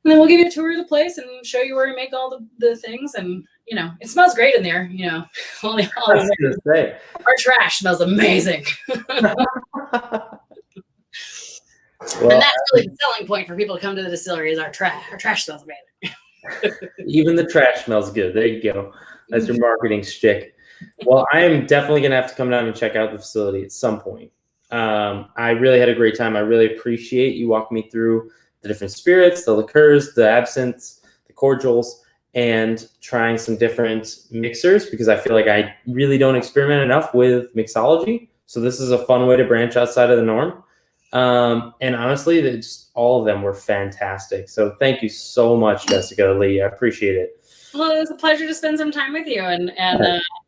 [SPEAKER 2] then we'll give you a tour of the place and show you where we make all the things, and it smells great in there. Our trash smells amazing.
[SPEAKER 1] Well,
[SPEAKER 2] and that's really the selling point for people to come to the distillery is our trash. Our trash smells amazing.
[SPEAKER 1] Even the trash smells good. There you go. That's your marketing shtick. Well, I am definitely going to have to come down and check out the facility at some point. I really had a great time. I really appreciate you walking me through the different spirits, the liqueurs, the absinthes, the cordials, and trying some different mixers, because I feel like I really don't experiment enough with mixology. So this is a fun way to branch outside of the norm. And honestly, all of them were fantastic. So thank you so much, Jessica Leigh. I appreciate it.
[SPEAKER 2] Well, it was a pleasure to spend some time with you, and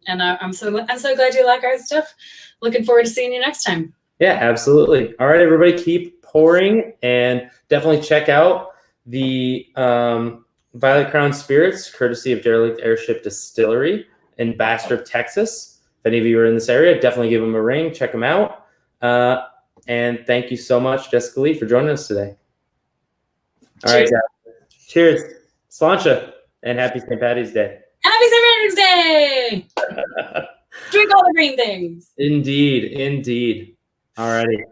[SPEAKER 2] I'm so glad you like our stuff. Looking forward to seeing you next time.
[SPEAKER 1] Yeah, absolutely. All right, everybody, keep pouring, and definitely check out the Violet Crown Spirits, courtesy of Derelict Airship Distillery in Bastrop, Texas. If any of you are in this area, definitely give them a ring. Check them out. And thank you so much, Jessica Leigh, for joining us today. All right, guys. Cheers. Slainte. And happy St. Paddy's Day.
[SPEAKER 2] Happy St. Paddy's Day! Drink all the green things.
[SPEAKER 1] Indeed. All righty.